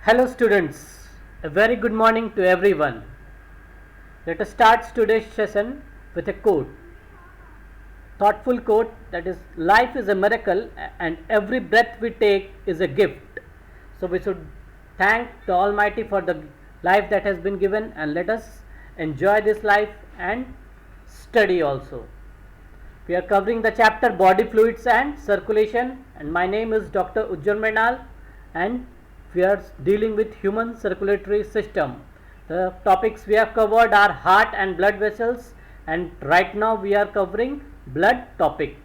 Hello students, a very good morning to everyone. Let us start today's session with a quote. Thoughtful quote, that is, life is a miracle and every breath we take is a gift. So we should thank the Almighty for the life that has been given, and let us enjoy this life and study also. We are covering the chapter Body Fluids and Circulation, and my name is Dr. Ujjwal Mernal, and we are dealing with human circulatory system. The topics we have covered are heart and blood vessels, and right now we are covering blood topic.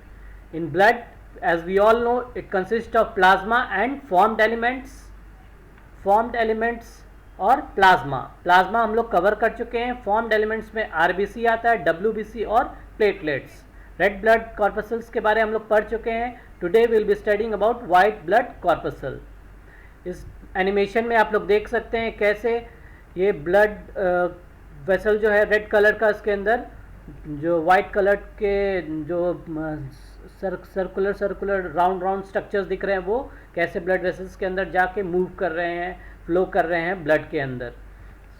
In blood, as we all know, it consists of plasma and formed elements और plasma हम लोग cover कर चुके हैं. Formed elements में RBC आता है, WBC और प्लेटलेट्स. रेड ब्लड कॉर्पसल्स के बारे में हम लोग पढ़ चुके हैं. Today will be studying about white blood corpuscle. इस एनिमेशन में आप लोग देख सकते हैं कैसे ये ब्लड वेसल जो है रेड कलर का, इसके अंदर जो वाइट कलर के जो सर्कुलर राउंड स्ट्रक्चर्स दिख रहे हैं, वो कैसे ब्लड वेसल्स के अंदर जाके मूव कर रहे हैं, फ्लो कर रहे हैं ब्लड के अंदर.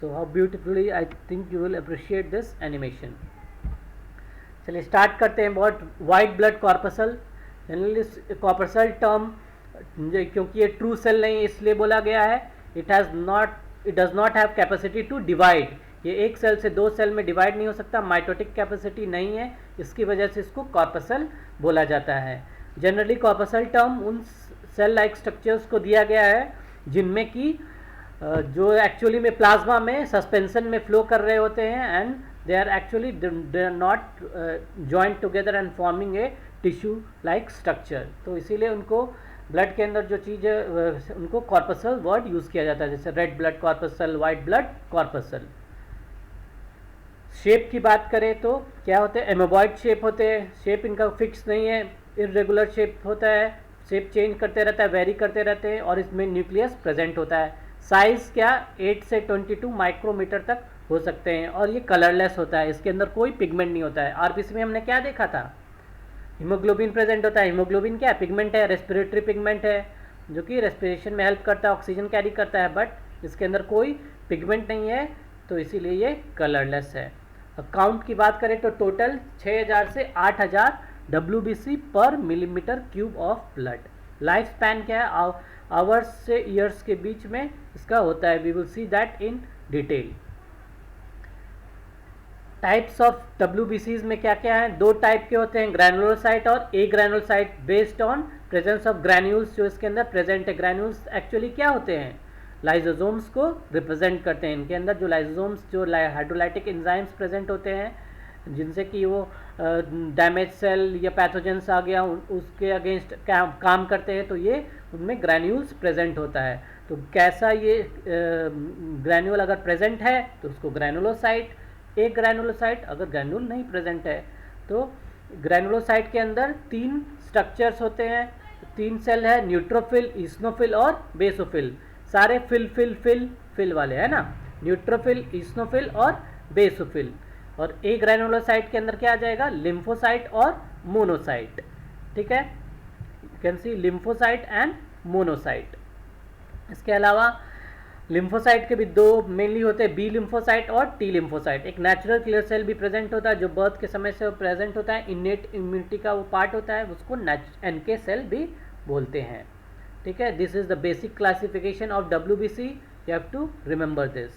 So how beautifully I think you will appreciate this animation. चलिए स्टार्ट करते हैं about white blood corpuscle. Generally corpuscle term क्योंकि ये ट्रू सेल नहीं इसलिए बोला गया है. It does not have capacity to divide. ये एक सेल से दो सेल में डिवाइड नहीं हो सकता, माइटोटिक कैपेसिटी नहीं है, इसकी वजह से इसको कॉर्पसल बोला जाता है. जनरली कॉर्पसल टर्म उन सेल लाइक स्ट्रक्चर्स को दिया गया है जिनमें कि जो एक्चुअली में प्लाज्मा में सस्पेंशन में फ्लो कर रहे होते हैं, and they are not joint together and forming a tissue like structure. तो इसीलिए उनको ब्लड के अंदर जो चीज़ है उनको कॉर्पसल वर्ड यूज़ किया जाता है, जैसे red blood corpuscle, white blood corpuscle. Shape की बात करें तो क्या होते हैं, एमोबॉइड शेप होते हैं. शेप इनका फिक्स नहीं है, इरेगुलर शेप होता है, शेप चेंज करते रहता है, वेरी करते रहते हैं, और इसमें न्यूक्लियस प्रेजेंट होता है. साइज़ क्या 8 से 22 माइक्रोमीटर तक हो सकते हैं, और ये कलरलेस होता है, इसके अंदर कोई पिगमेंट नहीं होता है. आरबीसी में हमने क्या देखा था, हीमोग्लोबिन प्रेजेंट होता है. हीमोग्लोबिन क्या है, पिगमेंट है, रेस्पिरेटरी पिगमेंट है जो कि रेस्पिरेशन में हेल्प करता है, ऑक्सीजन कैरी करता है, बट इसके अंदर कोई पिगमेंट नहीं है, तो इसीलिए ये कलरलेस है. काउंट की बात करें तो टोटल 6000 से 8000 WBC पर millimetre cube of blood. Life span क्या है, आवर्स से ईयर्स के बीच में इसका होता है. We will see that in detail. Types of WBCs में क्या क्या हैं, दो टाइप के होते हैं, ग्रैनुलोसाइट और agranulocyte, based on presence of granules जो इसके अंदर प्रेजेंट है. ग्रैन्यूल्स एक्चुअली क्या होते हैं, लाइजोसोम्स को रिप्रेजेंट करते हैं. इनके अंदर जो लाइजोसोम्स जो हाइड्रोलाइटिक एंजाइम्स प्रेजेंट होते हैं, जिनसे कि वो डैमेज सेल या पैथोजेंस आ गया उसके अगेंस्ट काम करते हैं, तो ये उनमें ग्रैन्यूल्स प्रेजेंट होता है. तो कैसा ये ग्रैन्यूल अगर प्रेजेंट है तो उसको ग्रैनुलोसाइट. एक ग्रैनुलोसाइट अगर ग्रैन्यूल नहीं प्रेजेंट है तो ग्रैनुलोसाइट के अंदर 3 स्ट्रक्चर्स होते हैं, 3 सेल है, न्यूट्रोफिल, ईस्नोफिल और बेसोफिल. सारे फिल वाले है ना, न्यूट्रोफिल, ईस्नोफिल और बेसोफिल. और एक ग्रैनुलोसाइट के अंदर क्या आ जाएगा, लिम्फोसाइट और मोनोसाइट. ठीक है, you can C lymphocyte and monocyte. इसके अलावा लिम्फोसाइट के भी दो मेनली होते हैं, बी लिम्फोसाइट और टी लिम्फोसाइट. एक नेचुरल किलर सेल भी प्रेजेंट होता है जो बर्थ के समय से प्रेजेंट होता है, इनेट इम्यूनिटी का वो पार्ट होता है, उसको NK सेल भी बोलते हैं. ठीक है, this is the basic classification of WBC. You have to remember this.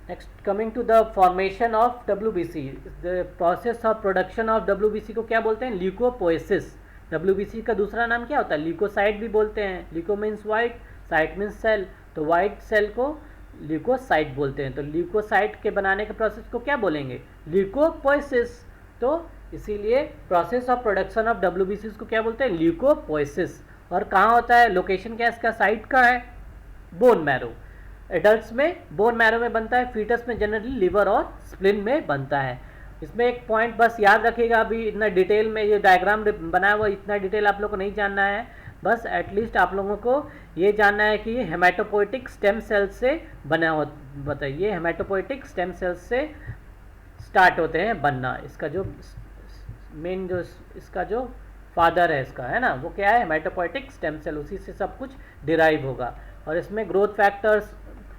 Next, coming to the formation of WBC, the process of production of WBC को क्या बोलते हैं, ल्यूकोपोएसिस. WBC का दूसरा नाम क्या होता है, ल्यूकोसाइट भी बोलते हैं. Leuko means white, cyte means cell, तो वाइट सेल को ल्यूकोसाइट बोलते हैं. तो ल्यूकोसाइट के बनाने के प्रोसेस को क्या बोलेंगे, ल्यूकोपोएसिस. तो इसीलिए process of production of WBC को क्या बोलते हैं, ल्यूकोपोएसिस. और कहाँ होता है, लोकेशन क्या है इसका, साइट का है, बोन मैरो. एडल्ट्स में बोन मैरो में बनता है, फीटस में जनरली लिवर और स्प्लिन में बनता है. इसमें एक पॉइंट बस याद रखिएगा, अभी इतना डिटेल में ये डायग्राम बनाया हुआ, इतना डिटेल आप लोग को नहीं जानना है. बस एटलीस्ट आप लोगों को ये जानना है कि ये हेमाटोपोइटिक स्टेम सेल से बना हो. बताइए, हेमाटोपोइटिक स्टेम सेल से स्टार्ट होते हैं बनना. इसका जो मेन जो इसका जो फादर है इसका, है ना, वो क्या है, हेमाटोपोइटिक स्टेम सेल, उसी से सब कुछ डिराइव होगा. और इसमें ग्रोथ फैक्टर्स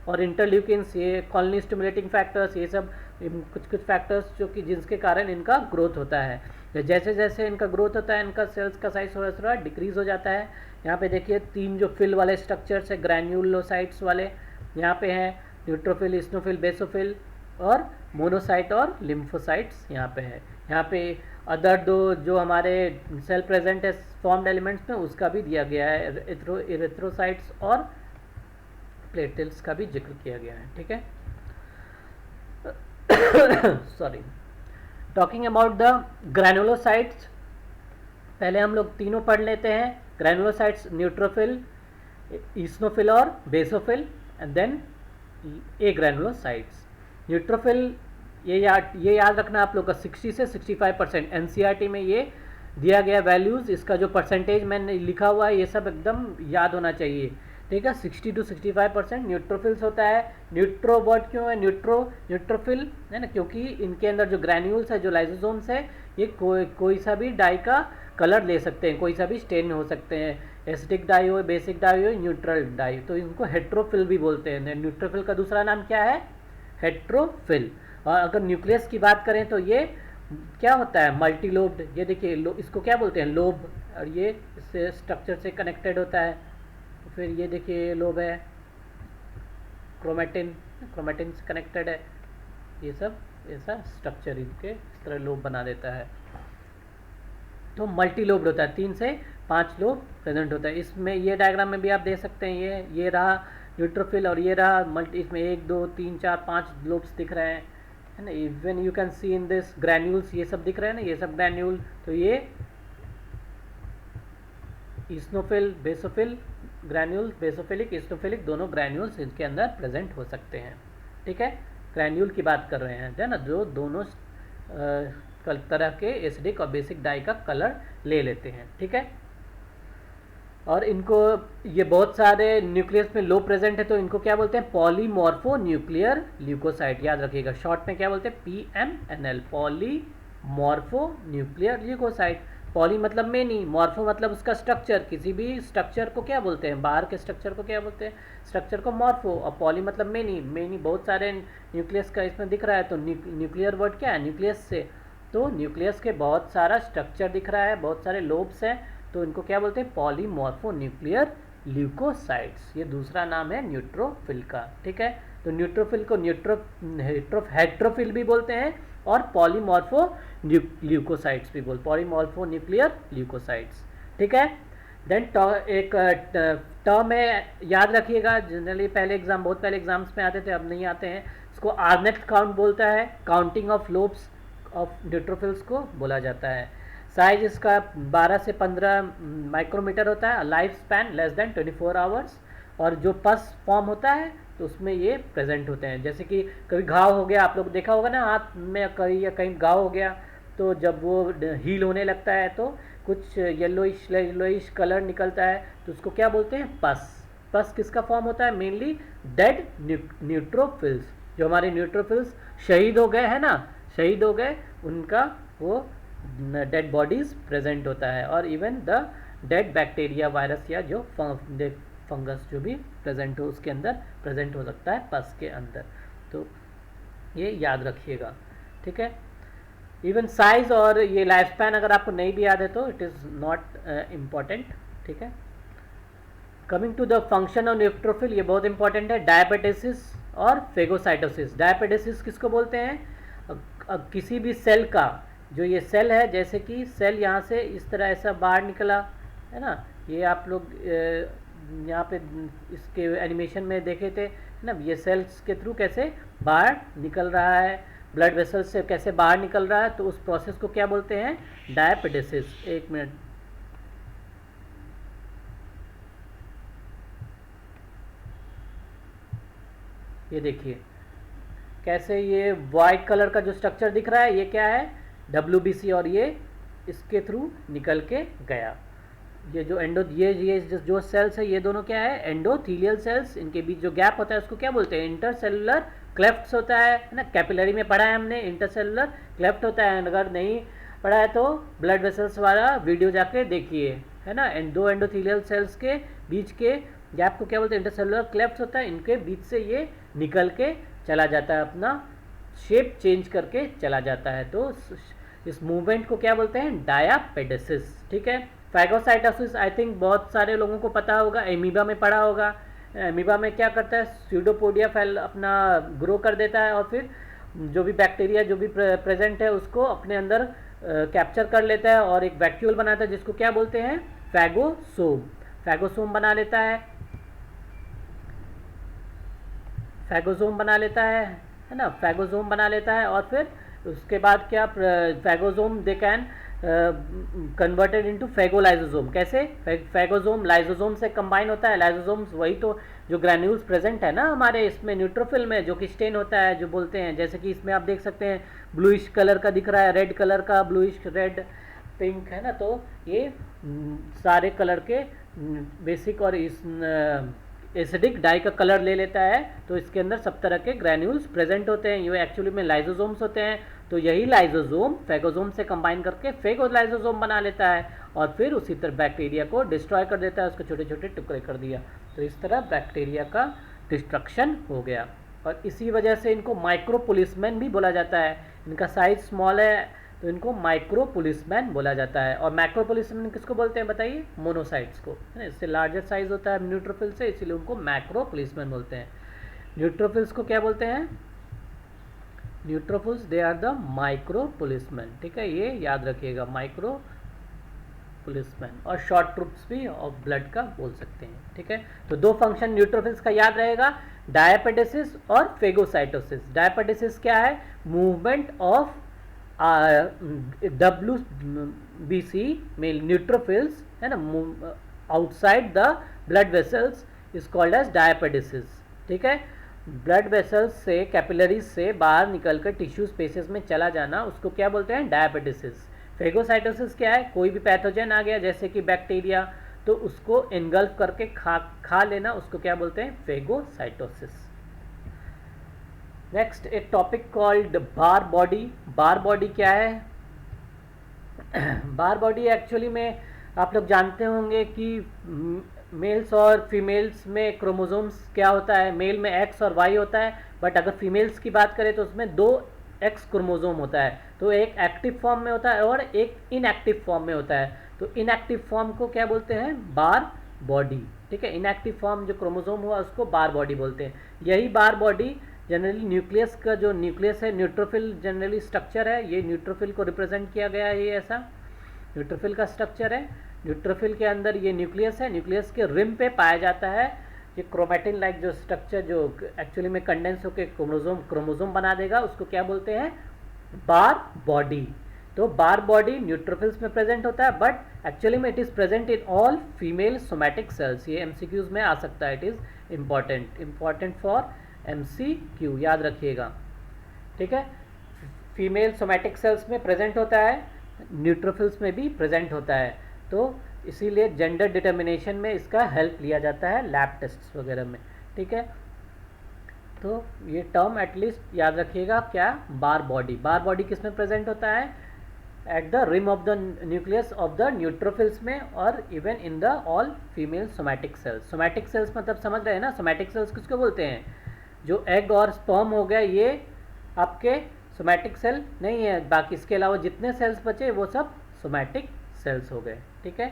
और इंटरल्यूकिन्स, ये कॉलोनी स्टिमुलेटिंग फैक्टर्स, ये सब कुछ कुछ फैक्टर्स जो कि जिसके कारण इनका ग्रोथ होता है। जैसे जैसे इनका ग्रोथ होता है इनका सेल्स का साइज थोड़ा थोड़ा डिक्रीज हो जाता है। यहाँ पे देखिए 3 जो फिल वाले स्ट्रक्चर्स है ग्रैन्यूलोसाइट्स वाले यहाँ पे हैं, न्यूट्रोफिल, इस्नोफिल, बेसोफिल और मोनोसाइट और लिम्फोसाइट्स यहाँ पे है। यहाँ पे अदर दो जो हमारे सेल प्रेजेंट है फॉर्म्ड एलिमेंट्स में उसका भी दिया गया है, इरिथ्रोसाइट्स और प्लेटलेट्स का भी जिक्र किया गया है। ठीक है, sorry. Talking about the granulocytes, पहले हम लोग तीनों पढ़ लेते हैं। ग्रैनुलोसाइट्स न्यूट्रोफिल, ईस्नोफिल और basophil, and then agranulocytes. Neutrophil ये याद रखना आप लोग का 60 से 65%, एनसीईआरटी में ये दिया गया वैल्यूज़, इसका जो परसेंटेज मैंने लिखा हुआ है ये सब एकदम याद होना चाहिए। ठीक है, 60 to 65% न्यूट्रोफिल्स होता है। न्यूट्रो वर्ड क्यों है न्यूट्रोफिल है ना, क्योंकि इनके अंदर जो ग्रैन्यूल्स है, जो लाइसोसोम्स है, ये कोई सा भी डाई का कलर ले सकते हैं, कोई सा भी स्टेन हो सकते हैं, एसिडिक डाई हो, बेसिक डाई हो, न्यूट्रल डाई, तो इनको हेट्रोफिल भी बोलते हैं। न्यूट्रोफिल का दूसरा नाम क्या है? हेट्रोफिल। और अगर न्यूक्लियस की बात करें तो ये क्या होता है? मल्टीलोब्ड। ये देखिए इसको क्या बोलते हैं? लोब, और ये इससे स्ट्रक्चर से कनेक्टेड होता है। तो फिर ये देखिए ये लोब है, क्रोमेटिन से कनेक्टेड है। ये सब ऐसा स्ट्रक्चर इनके इस तरह लोब बना देता है। तो मल्टी लोब्ड होता है, 3 से 5 लोब प्रेजेंट होता है। इसमें ये डायग्राम में भी आप देख सकते हैं, ये रहा न्यूट्रोफिल और ये रहा मल्टी, इसमें 1 2 3 4 5 लोब्स दिख रहे हैं, है ना। Even you can C in this granules, ये सब दिख रहे हैं ना, ये सब ग्रैन्यूल। तो ये ईस्नोफिल, बेसोफिल ग्रैन्यूल, बेसोफिलिक, ईस्नोफिलिक दोनों ग्रैन्यूल्स इनके अंदर प्रेजेंट हो सकते हैं। ठीक है, ग्रैन्यूल की बात कर रहे हैं, है ना, जो दोनों तरह के एसिडिक और बेसिक डाई का कलर ले लेते हैं। ठीक है, और इनको ये बहुत सारे न्यूक्लियस में लो प्रेजेंट है, तो इनको क्या बोलते हैं? Polymorphonuclear leukocyte. याद रखिएगा, शॉर्ट में क्या बोलते हैं? PMNL, polymorphonuclear leukocyte. Poly मतलब मेनी, मॉर्फो मतलब उसका स्ट्रक्चर, किसी भी स्ट्रक्चर को क्या बोलते हैं? बाहर के स्ट्रक्चर को क्या बोलते हैं? स्ट्रक्चर को मॉर्फो। और पॉली मतलब मेनी बहुत सारे न्यूक्लियस का इसमें दिख रहा है, तो न्यूक्लियर वर्ड क्या है? न्यूक्लियस से। तो न्यूक्लियस के बहुत सारा स्ट्रक्चर दिख रहा है, बहुत सारे लोब्स हैं, तो इनको क्या बोलते हैं? Polymorphonuclear leukocytes. ये दूसरा नाम है न्यूट्रोफिल का। ठीक है, तो न्यूट्रोफिल को हेट्रोफिल भी बोलते हैं और पॉलीमॉर्फो ल्यूकोसाइट्स भी बोलते, पॉलीमॉर्फो न्यूक्लियर ल्यूकोसाइट्स। ठीक है, देन एक टर्म है, याद रखिएगा, जनरली बहुत पहले एग्जाम्स में आते थे, अब नहीं आते हैं। इसको आर्नेट काउंट बोलता है, counting of lobes of neutrophils को बोला जाता है। साइज इसका 12 से 15 माइक्रोमीटर होता है। Life span less than 24 hours. और जो पस फॉर्म होता है तो उसमें ये प्रेजेंट होते हैं। जैसे कि कभी घाव हो गया, आप लोग देखा होगा ना, हाथ में कहीं घाव हो गया, तो जब वो हील होने लगता है तो कुछ येलोइश कलर निकलता है, तो उसको क्या बोलते हैं? पस। पस किसका फॉर्म होता है? Mainly dead neutrophils. जो हमारे न्यूट्रोफिल्स शहीद हो गए हैं ना, शहीद हो गए, उनका वो डेड बॉडीज प्रेजेंट होता है। और even the dead bacteria, virus या जो फंगस जो भी प्रेजेंट हो उसके अंदर प्रेजेंट हो सकता है पस के अंदर। तो ये याद रखिएगा। ठीक है, इवन साइज और ये लाइफ स्पैन अगर आपको नहीं भी याद है तो इट इज़ नॉट इम्पॉर्टेंट। ठीक है, coming to the function of neutrophil, ये बहुत इंपॉर्टेंट है। डायपेटिसिस और फेगोसाइटोसिस। डायपेटिसिस किसको बोलते हैं? किसी भी सेल का, जो ये सेल है, जैसे कि सेल यहाँ से इस तरह ऐसा बाहर निकला है ना, ये आप लोग यहाँ पे इसके एनिमेशन में देखे थे ना, ये सेल्स के थ्रू कैसे बाहर निकल रहा है, ब्लड वेसल्स से कैसे बाहर निकल रहा है, तो उस प्रोसेस को क्या बोलते हैं? डायपेटिसिस। एक मिनट, ये देखिए कैसे ये वाइट कलर का जो स्ट्रक्चर दिख रहा है, ये क्या है? WBC, और ये इसके थ्रू निकल के गया। ये जो ये जो सेल्स है, ये दोनों क्या है? Endothelial cells. इनके बीच जो गैप होता है उसको क्या बोलते हैं? इंटरसेलुलर क्लेफ्ट्स होता है ना। कैपिलरी में पढ़ा है हमने, इंटरसेलुलर क्लेफ्ट होता है। अगर नहीं पढ़ा है तो ब्लड वेसल्स वाला वीडियो जाके देखिए, है ना। दो एंडोथीलियल सेल्स के बीच के गैप को क्या बोलते हैं, इंटरसेलुलर क्लेफ्ट होता है, इनके बीच से ये निकल के चला जाता है, अपना शेप चेंज करके चला जाता है। तो इस मूवमेंट को क्या बोलते हैं, डायापेडेसिस। ठीक है, फैगोसाइटोसिस आई थिंक बहुत सारे लोगों को पता होगा, एमीबा में पढ़ा होगा। एमीबा में क्या करता है, स्यूडोपोडिया फैल अपना ग्रो कर देता है और फिर जो भी बैक्टीरिया जो भी प्रेजेंट है उसको अपने अंदर कैप्चर कर लेता है और एक वैक्यूल बनाता है जिसको क्या बोलते हैं, फैगोसोम। फैगोसोम बना लेता है, फैगोसोम बना लेता है ना, फैगोसोम बना लेता है और फिर उसके बाद क्या, phagosome they can converted into phagolysosome. कैसे, फैगोसोम लाइजोसोम से कंबाइन होता है। लाइजोसोम्स वही तो जो ग्रैन्यूल्स प्रेजेंट है ना हमारे इसमें न्यूट्रोफिल में, जो कि स्टेन होता है जो बोलते हैं, जैसे कि इसमें आप देख सकते हैं ब्लूइश कलर का दिख रहा है, रेड कलर का, ब्लूइश रेड पिंक है ना, तो ये सारे कलर के बेसिक और इस एसिडिक डाई का कलर ले लेता है। तो इसके अंदर सब तरह के ग्रैन्यूल्स प्रेजेंट होते हैं, ये एक्चुअली में लाइजोसोम्स होते हैं। तो यही लाइजोसोम फैगोसोम से कंबाइन करके फेगोलाइजोसोम बना लेता है और फिर उसी तरह बैक्टीरिया को डिस्ट्रॉय कर देता है, उसको छोटे छोटे टुकड़े कर दिया। तो इस तरह बैक्टीरिया का डिस्ट्रक्शन हो गया और इसी वजह से इनको माइक्रो पुलिसमैन भी बोला जाता है। इनका साइज स्मॉल है तो इनको माइक्रो पुलिसमैन बोला जाता है। और मैक्रो पुलिसमैन किसको बोलते हैं बताइए, मोनोसाइट्स को, है ना, इससे लार्जर साइज होता है न्यूट्रोफिल से, इसीलिए उनको मैक्रो पुलिसमैन बोलते हैं। न्यूट्रोफिल्स को क्या बोलते हैं, neutrophils they are the micro policeman. ठीक है, ये याद रखिएगा, माइक्रो पुलिसमैन। और शॉर्ट ट्रूप्स भी ऑफ ब्लड का बोल सकते हैं। ठीक है, तो दो फंक्शन न्यूट्रोफिल्स का याद रहेगा, डायपेडेसिस और फेगोसाइटोसिस। डायपेडेसिस क्या है, मूवमेंट ऑफ WBC में न्यूट्रोफिल्स, है ना, outside the blood vessels is called as diapedesis. ठीक है, ब्लड वेसल्स से, कैपिलरीज से बाहर निकलकर टिश्यू स्पेसेस में चला जाना, उसको क्या बोलते हैं, डायपेडेसिस। फेगोसाइटोसिस क्या है, कोई भी पैथोजन आ गया जैसे कि बैक्टीरिया, तो उसको एनगल्फ करके खा लेना, उसको क्या बोलते हैं, फेगोसाइटोसिस। नेक्स्ट एक टॉपिक कॉल्ड बार बॉडी। बार बॉडी क्या है, बार बॉडी एक्चुअली में आप लोग जानते होंगे कि मेल्स और फीमेल्स में क्रोमोसोम्स क्या होता है, मेल में एक्स और वाई होता है, बट अगर फीमेल्स की बात करें तो उसमें 2 एक्स क्रोमोसोम होता है। तो एक एक्टिव फॉर्म में होता है और एक इनएक्टिव फॉर्म में होता है। तो इनएक्टिव फॉर्म को क्या बोलते हैं, बार बॉडी। ठीक है, इनएक्टिव फॉर्म जो क्रोमोसोम हुआ उसको बार बॉडी बोलते हैं। यही बार बॉडी जनरली न्यूक्लियस का, जो न्यूक्लियस है, न्यूट्रोफिल जनरली स्ट्रक्चर है, ये न्यूट्रोफिल को रिप्रेजेंट किया गया है, ये ऐसा न्यूट्रोफिल का स्ट्रक्चर है। न्यूट्रोफिल के अंदर ये न्यूक्लियस है, न्यूक्लियस के रिम पे पाया जाता है ये क्रोमैटिन लाइक जो स्ट्रक्चर, जो एक्चुअली में कंडेंस होकर क्रोमोसोम बना देगा, उसको क्या बोलते हैं, बार बॉडी। तो बार बॉडी न्यूट्रोफिल्स में प्रेजेंट होता है, बट एक्चुअली में it is present in all female somatic sales. ये MCQs में आ सकता है, it is important for MCQ, याद रखिएगा। ठीक है, फीमेल सोमैटिक सेल्स में प्रेजेंट होता है, न्यूट्रोफिल्स में भी प्रेजेंट होता है। तो इसीलिए जेंडर डिटर्मिनेशन में इसका हेल्प लिया जाता है लैब टेस्ट्स वगैरह में। ठीक है, तो ये टर्म एटलीस्ट याद रखिएगा, क्या, बार बॉडी। बार बॉडी किस में प्रेजेंट होता है, at the rim of the nucleus of the neutrophils में और even in the all female somatic cells. Somatic cells मतलब समझ रहे हैं ना, सोमैटिक सेल्स किसको बोलते हैं, जो एग और स्पर्म हो गया ये आपके सोमैटिक सेल नहीं है, बाकी इसके अलावा जितने सेल्स बचे वो सब सोमैटिक सेल्स हो गए। ठीक है,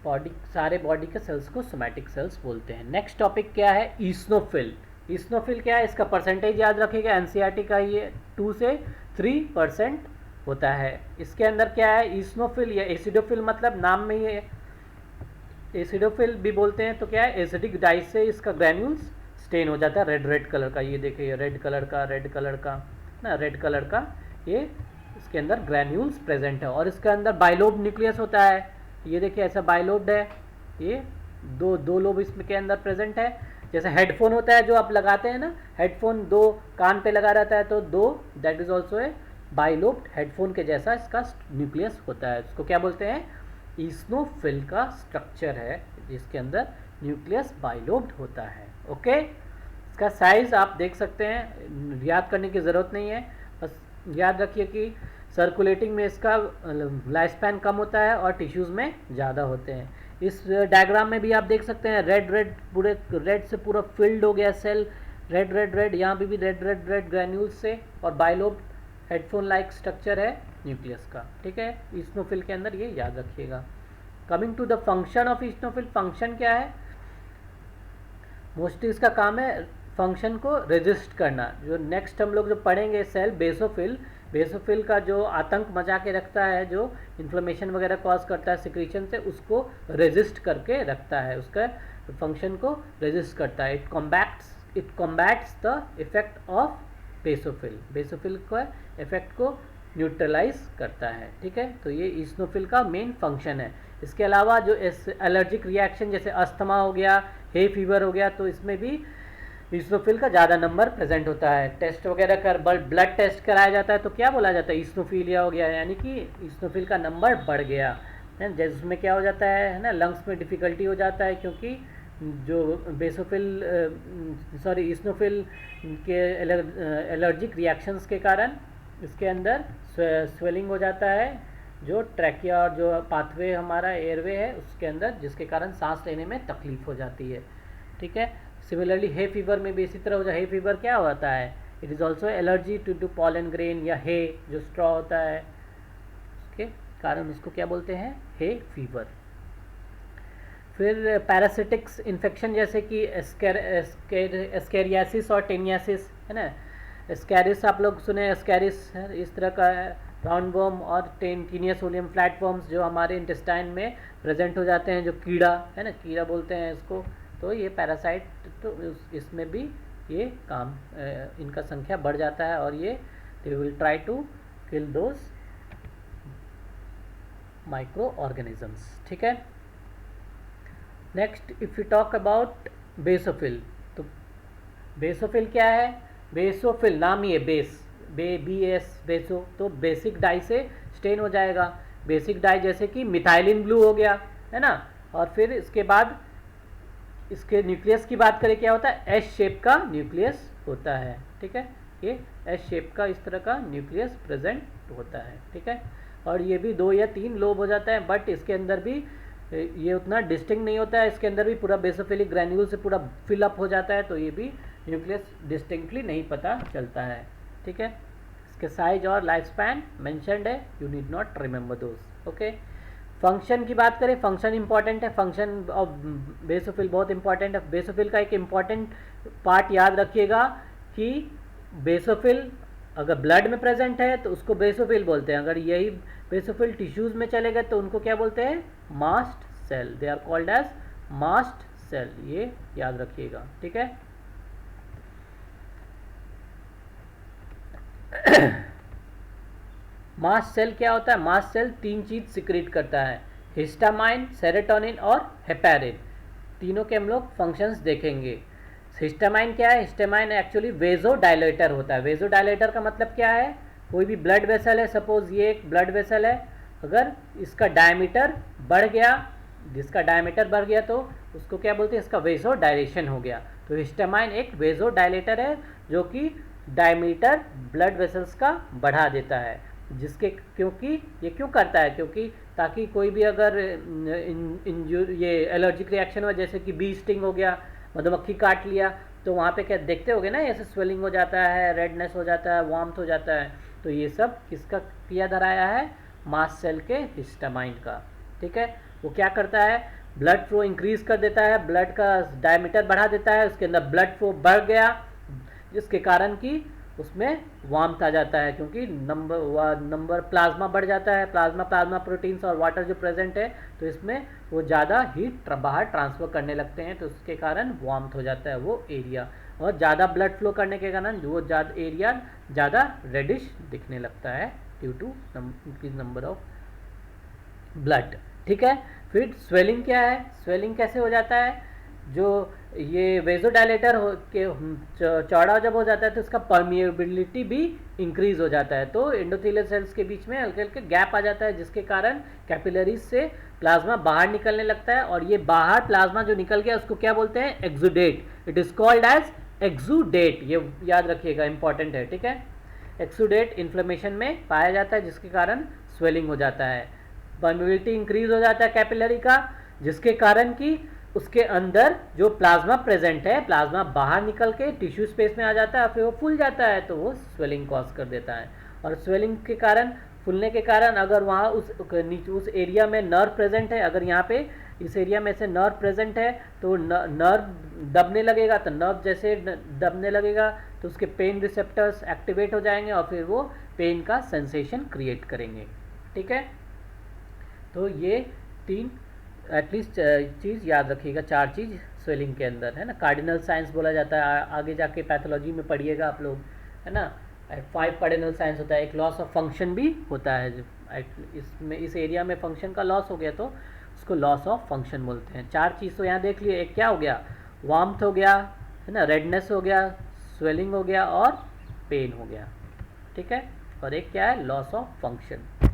बॉडी, सारे बॉडी के सेल्स को सोमैटिक सेल्स बोलते हैं। नेक्स्ट टॉपिक क्या है, ईस्नोफिल। ईस्नोफिल क्या है, इसका परसेंटेज याद रखिएगा, NCERT का ये 2 से 3% होता है। इसके अंदर क्या है, ईस्नोफिल या एसिडोफिल, मतलब नाम में ही एसिडोफिल भी बोलते हैं। तो क्या है, एसिडिक डाई से इसका ग्रैन्यूल्स स्टेन हो जाता है रेड कलर का। ये देखिए रेड कलर का ना, रेड कलर का ये इसके अंदर ग्रैन्यूल्स प्रेजेंट है। और इसके अंदर बाइलोब न्यूक्लियस होता है, ये देखिए ऐसा बाइलोब्ड है, ये दो लोब इसमें के अंदर प्रेजेंट है। जैसे हेडफोन होता है जो आप लगाते हैं ना, हेडफोन 2 कान पे लगा रहता है, तो 2 that is also A bilobed headphone के जैसा इसका न्यूक्लियस होता है। इसको क्या बोलते हैं, ईस्नोफिल का स्ट्रक्चर है जिसके अंदर न्यूक्लियस बाइलोब्ड होता है। ओके, इसका साइज आप देख सकते हैं, याद करने की ज़रूरत नहीं है, बस याद रखिए कि सर्कुलेटिंग में इसका लाइफ स्पैन कम होता है और टिश्यूज़ में ज़्यादा होते हैं। इस डायग्राम में भी आप देख सकते हैं रेड रेड, पूरे रेड से पूरा फिल्ड हो गया सेल, रेड रेड रेड, यहाँ पे भी रेड रेड रेड ग्रैन्यूल्स से, और बाइलोब हेडफोन लाइक स्ट्रक्चर है न्यूक्लियस का, ठीक है, ईस्नोफिल के अंदर, ये याद रखिएगा। Coming to the function of eosinophil, function क्या है? मोस्टली इसका काम है फंक्शन को रेजिस्ट करना। जो नेक्स्ट हम लोग जो पढ़ेंगे सेल बेसोफिल, बेसोफिल का जो आतंक मचा के रखता है, जो इन्फ्लेमेशन वगैरह कॉज करता है सिक्रीशन से, उसको रेजिस्ट करके रखता है, उसका फंक्शन को रेजिस्ट करता है। It combats the effect of basophil, basophil का इफेक्ट को न्यूट्रलाइज करता है, ठीक है। तो ये ईस्नोफिल का मेन फंक्शन है। इसके अलावा जो एलर्जिक रिएक्शन जैसे अस्थमा हो गया, हे फीवर हो गया, तो इसमें भी ईस्नोफिल का ज़्यादा नंबर प्रेजेंट होता है। टेस्ट वगैरह कर ब्लड टेस्ट कराया जाता है तो क्या बोला जाता है? ईस्नोफिलिया हो गया, यानी कि ईस्नोफिल का नंबर बढ़ गया है। जिसमें क्या हो जाता है ना, लंग्स में डिफ़िकल्टी हो जाता है, क्योंकि जो ईस्नोफिल के एलर्जिक रिएक्शंस के कारण इसके अंदर स्वेलिंग हो जाता है, जो ट्रैकिया और जो पाथवे हमारा एयरवे है उसके अंदर, जिसके कारण सांस लेने में तकलीफ हो जाती है, ठीक है। सिमिलरली हे फीवर में भी इसी तरह हो जाए। हे फीवर क्या होता है? It is also allergy to pollen grain या हे जो स्ट्रॉ होता है, उसके कारण उसको क्या बोलते हैं? Hay fever. फिर पैरासिटिक्स इन्फेक्शन जैसे कि एस्केरियासिस और टेनियासिस है ना। एस्कैरिस आप लोग सुने, एस्कैरिस इस तरह का राउंड वर्म, और टेनियासोलियम फ्लैटवर्म्स जो हमारे इंटेस्टाइन में प्रेजेंट हो जाते हैं, जो कीड़ा है ना, कीड़ा बोलते हैं इसको। तो ये पैरासाइट, तो इसमें भी ये काम इनका संख्या बढ़ जाता है, और ये they will try to kill those microorganisms, ठीक है। Next if you talk about basophil, तो बेसोफिल क्या है? बेसोफिल नाम ही है, BS बेसो, तो बेसिक डाई से स्टेन हो जाएगा। बेसिक डाई जैसे कि मिथाइलिन ब्लू हो गया है ना, और फिर इसके बाद इसके न्यूक्लियस की बात करें, क्या होता है? एस शेप का न्यूक्लियस होता है, ठीक है। ये एस शेप का इस तरह का न्यूक्लियस प्रेजेंट होता है, ठीक है। और ये भी 2 या 3 लोब हो जाता है, बट इसके अंदर भी ये उतना डिस्टिंक्ट नहीं होता है, इसके अंदर भी पूरा बेसोफिलिक ग्रैन्यूल से पूरा फिलअप हो जाता है, तो ये भी न्यूक्लियस डिस्टिंक्टली नहीं पता चलता है, ठीक है। इसके साइज और लाइफ स्पैन मैंशनड है, you need not remember those, okay. Function की बात करें, फंक्शन इंपॉर्टेंट है, फंक्शन ऑफ बेसोफिल बहुत इंपॉर्टेंट है। बेसोफिल का एक इम्पॉर्टेंट पार्ट याद रखिएगा कि बेसोफिल अगर ब्लड में प्रेजेंट है तो उसको बेसोफिल बोलते हैं, अगर यही बेसोफिल टिश्यूज में चले गए तो उनको क्या बोलते हैं? Mast cell, they are called as mast cell, ये याद रखिएगा, ठीक है। मास्ट सेल क्या होता है? मास्ट सेल 3 चीज सिक्रीट करता है, हिस्टामाइन, सेरोटोनिन और हेपेरिन। तीनों के हम लोग फंक्शंस देखेंगे। हिस्टामाइन क्या है? हिस्टामाइन एक्चुअली वेजो डायलेटर होता है। वेजो डायलेटर का मतलब क्या है? कोई भी ब्लड वेसल है, सपोज ये एक ब्लड वेसल है, अगर इसका डायमीटर बढ़ गया, जिसका डायमीटर बढ़ गया तो उसको क्या बोलते हैं? इसका वेजो डायलेशन हो गया। तो हिस्टामाइन एक वेजो डायलेटर है जो कि डायमीटर ब्लड वेसल्स का बढ़ा देता है, जिसके क्योंकि ये क्यों करता है? क्योंकि ताकि कोई भी अगर ये एलर्जिक रिएक्शन हो, जैसे कि बी स्टिंग हो गया, मधुमक्खी काट लिया, तो वहाँ पे क्या देखते होगे ना, ऐसे स्वेलिंग हो जाता है, रेडनेस हो जाता है, वार्मथ हो जाता है, तो ये सब किसका किया धराया है? मास्ट सेल के हिस्टामाइन का, ठीक है। वो क्या करता है? ब्लड फ्लो इंक्रीज कर देता है, ब्लड का डायमीटर बढ़ा देता है, उसके अंदर ब्लड फ्लो बढ़ गया, जिसके कारण कि उसमें वार्मथ आ जाता है, क्योंकि नंबर प्लाज्मा बढ़ जाता है, प्लाज्मा प्रोटीन्स और वाटर जो प्रेजेंट है, तो इसमें वो ज़्यादा हीट बाहर ट्रांसफ़र करने लगते हैं, तो उसके कारण वार्मथ हो जाता है वो एरिया, और ज़्यादा ब्लड फ्लो करने के कारण वो एरिया ज़्यादा रेडिश दिखने लगता है due to increase number of blood, ठीक है। फिर स्वेलिंग क्या है? स्वेलिंग कैसे हो जाता है? जो ये वेजोडायलेटर चौड़ा जब हो जाता है तो इसका परमिएबिलिटी भी इंक्रीज हो जाता है, तो एंडोथेलियल सेल्स के बीच में हल्के हल्के गैप आ जाता है, जिसके कारण कैपिलरीज से प्लाज्मा बाहर निकलने लगता है, और ये बाहर प्लाज्मा जो निकल गया उसको क्या बोलते हैं? Exudate. It is called as exudate, ये याद रखिएगा, इंपॉर्टेंट है, ठीक है। एक्सुडेट इन्फ्लेमेशन में पाया जाता है, जिसके कारण स्वेलिंग हो जाता है, परमिएबिलिटी इंक्रीज हो जाता है कैपिलरी का, जिसके कारण कि उसके अंदर जो प्लाज्मा प्रेजेंट है, प्लाज्मा बाहर निकल के टिश्यू स्पेस में आ जाता है, फिर वो फूल जाता है, तो वो स्वेलिंग कॉज कर देता है। और स्वेलिंग के कारण, फूलने के कारण अगर वहाँ उस एरिया में नर्व प्रेजेंट है, अगर यहाँ पे इस एरिया में से नर्व प्रेजेंट है तो नर्व दबने लगेगा, तो नर्व जैसे दबने लगेगा तो उसके पेन रिसेप्टर्स एक्टिवेट हो जाएंगे और फिर वो पेन का सेंसेशन क्रिएट करेंगे। ठीक है, तो ये 3 एटलीस्ट चीज़ याद रखिएगा, 4 चीज़ स्वेलिंग के अंदर है ना। कार्डिनल साइंस बोला जाता है, आगे जाके पैथोलॉजी में पढ़िएगा आप लोग, है ना। 5 कार्डिनल साइंस होता है। एक लॉस ऑफ फंक्शन भी होता है, इसमें इस एरिया में फंक्शन का लॉस हो गया तो उसको लॉस ऑफ फंक्शन बोलते हैं। 4 चीज़ तो यहाँ देख लिए। एक क्या हो गया, वार्मथ हो गया, है ना, रेडनेस हो गया, स्वेलिंग हो गया और पेन हो गया। ठीक है, और एक क्या है, लॉस ऑफ फंक्शन।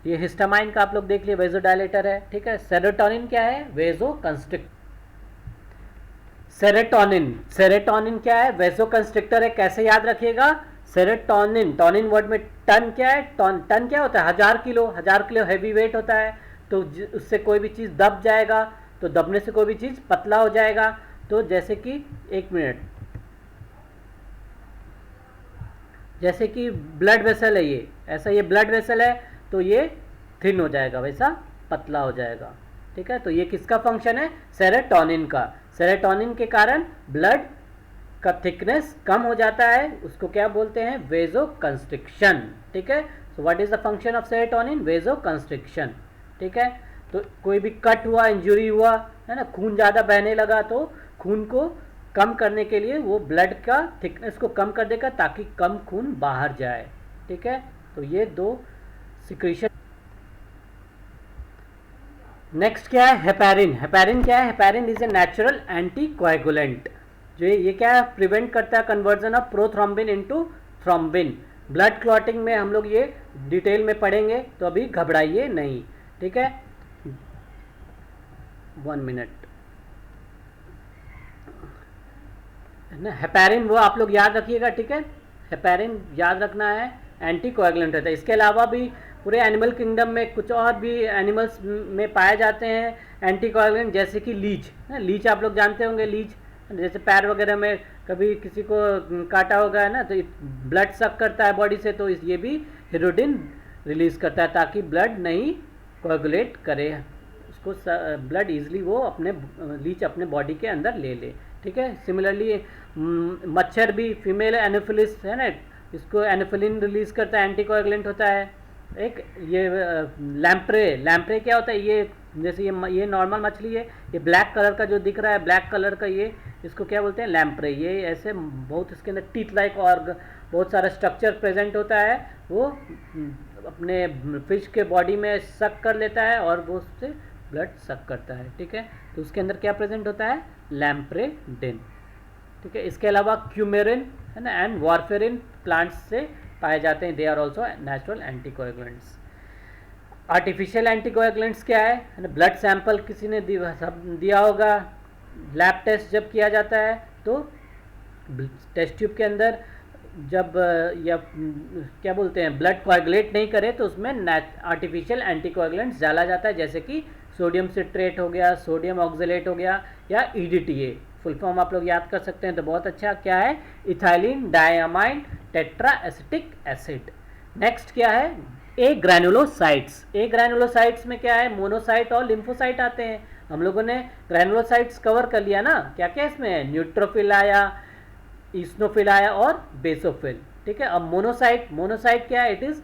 ये हिस्टामाइन का आप लोग देख लिए, वेजोडायलेटर है। ठीक है, सेरोटोनिन क्या है, वेजो कंस्ट्रिक्ट। सेरोटोनिन क्या है, वेजो कंस्ट्रिक्टर है। कैसे याद रखिएगा, सेरोटोनिन, टोनिन वर्ड में टन क्या है, टन क्या होता है, 1000 किलो हैवी वेट होता है। तो उससे कोई भी चीज़ दब जाएगा, तो दबने से कोई भी चीज़ पतला हो जाएगा। तो जैसे कि 1 मिनट, जैसे कि ब्लड वेसल है ये, ऐसा ये ब्लड वेसल है तो ये थिन हो जाएगा, वैसा पतला हो जाएगा। ठीक है, तो ये किसका फंक्शन है, सेरोटोनिन का। सेरोटोनिन के कारण ब्लड का थिकनेस कम हो जाता है, उसको क्या बोलते हैं, वेजो कंस्ट्रिक्शन। ठीक है, so what is the function of serotonin, vasoconstriction. ठीक है, तो कोई भी कट हुआ, इंजरी हुआ, है ना, खून ज़्यादा बहने लगा तो खून को कम करने के लिए वो ब्लड का थिकनेस को कम कर देगा ताकि कम खून बाहर जाए। ठीक है, तो ये 2 सिक्रीशन। नेक्स्ट क्या है, हेपेरिन। हेपेरिन क्या है, heparin is a natural anticoagulant. जो ये क्या है, प्रिवेंट करता है conversion of prothrombin into thrombin. Blood clotting में हम लोग ये डिटेल में पढ़ेंगे, तो अभी घबराइए नहीं। ठीक है, 1 मिनट ना। हेपेरिन वो आप लोग याद रखिएगा। ठीक है, हेपेरिन याद रखना है, एंटीकोएगुलेंट रहता है। इसके अलावा भी पूरे एनिमल किंगडम में कुछ और भी एनिमल्स में पाए जाते हैं एंटीकोएगुलेंट, जैसे कि लीच। लीच आप लोग जानते होंगे, लीच जैसे पैर वगैरह में कभी किसी को काटा होगा, है ना, तो ब्लड सक करता है बॉडी से, तो ये भी हिरोडिन रिलीज करता है ताकि ब्लड नहीं कोएगुलेट करे, उसको ब्लड इजीली वो अपने लीच अपने बॉडी के अंदर ले ले। ठीक है, सिमिलरली मच्छर भी, फीमेल एनोफिलिस है ना, इसको एनोफिलिन रिलीज करता है, एंटीकोएगुलेंट होता है। एक ये लैम्प्रे क्या होता है, ये जैसे ये नॉर्मल मछली है, ये ब्लैक कलर का जो दिख रहा है, ब्लैक कलर का, ये इसको क्या बोलते हैं, लैम्प्रे। ये ऐसे बहुत, इसके अंदर टीथ लाइक और बहुत सारा स्ट्रक्चर प्रेजेंट होता है, वो अपने फिश के बॉडी में सक कर लेता है और वो उससे ब्लड सक करता है। ठीक है, तो उसके अंदर क्या प्रेजेंट होता है, लैम्प्रेडिन। ठीक है, इसके अलावा क्यूमेरिन है ना एंड वारफेरिन प्लांट्स से पाए जाते हैं, they are also natural anticoagulants. Artificial anticoagulants क्या है, ब्लड सैंपल किसी ने दिया होगा, लैब टेस्ट जब किया जाता है तो टेस्ट ट्यूब के अंदर जब या क्या बोलते हैं, ब्लड कोएगुलेट नहीं करे तो उसमें आर्टिफिशियल एंटीकोएगुलेंट्स डाला जाता है, जैसे कि सोडियम सिट्रेट हो गया, सोडियम ऑक्जेलेट हो गया, या EDTA। फुल फॉर्म आप लोग याद कर सकते हैं तो बहुत अच्छा, क्या है, ethylene diamine tetra acetic acid. Next क्या है, ए ग्रैनुलोसाइट्स। ए ग्रैनुलोसाइट्स में क्या है, मोनोसाइट और लिम्फोसाइट आते हैं। हम लोगों ने ग्रैनुलोसाइट्स कवर कर लिया ना, क्या क्या इसमें है, न्यूट्रोफिल आया, ईस्नोफिल आया और बेसोफिल। ठीक है, अब मोनोसाइट क्या है, it is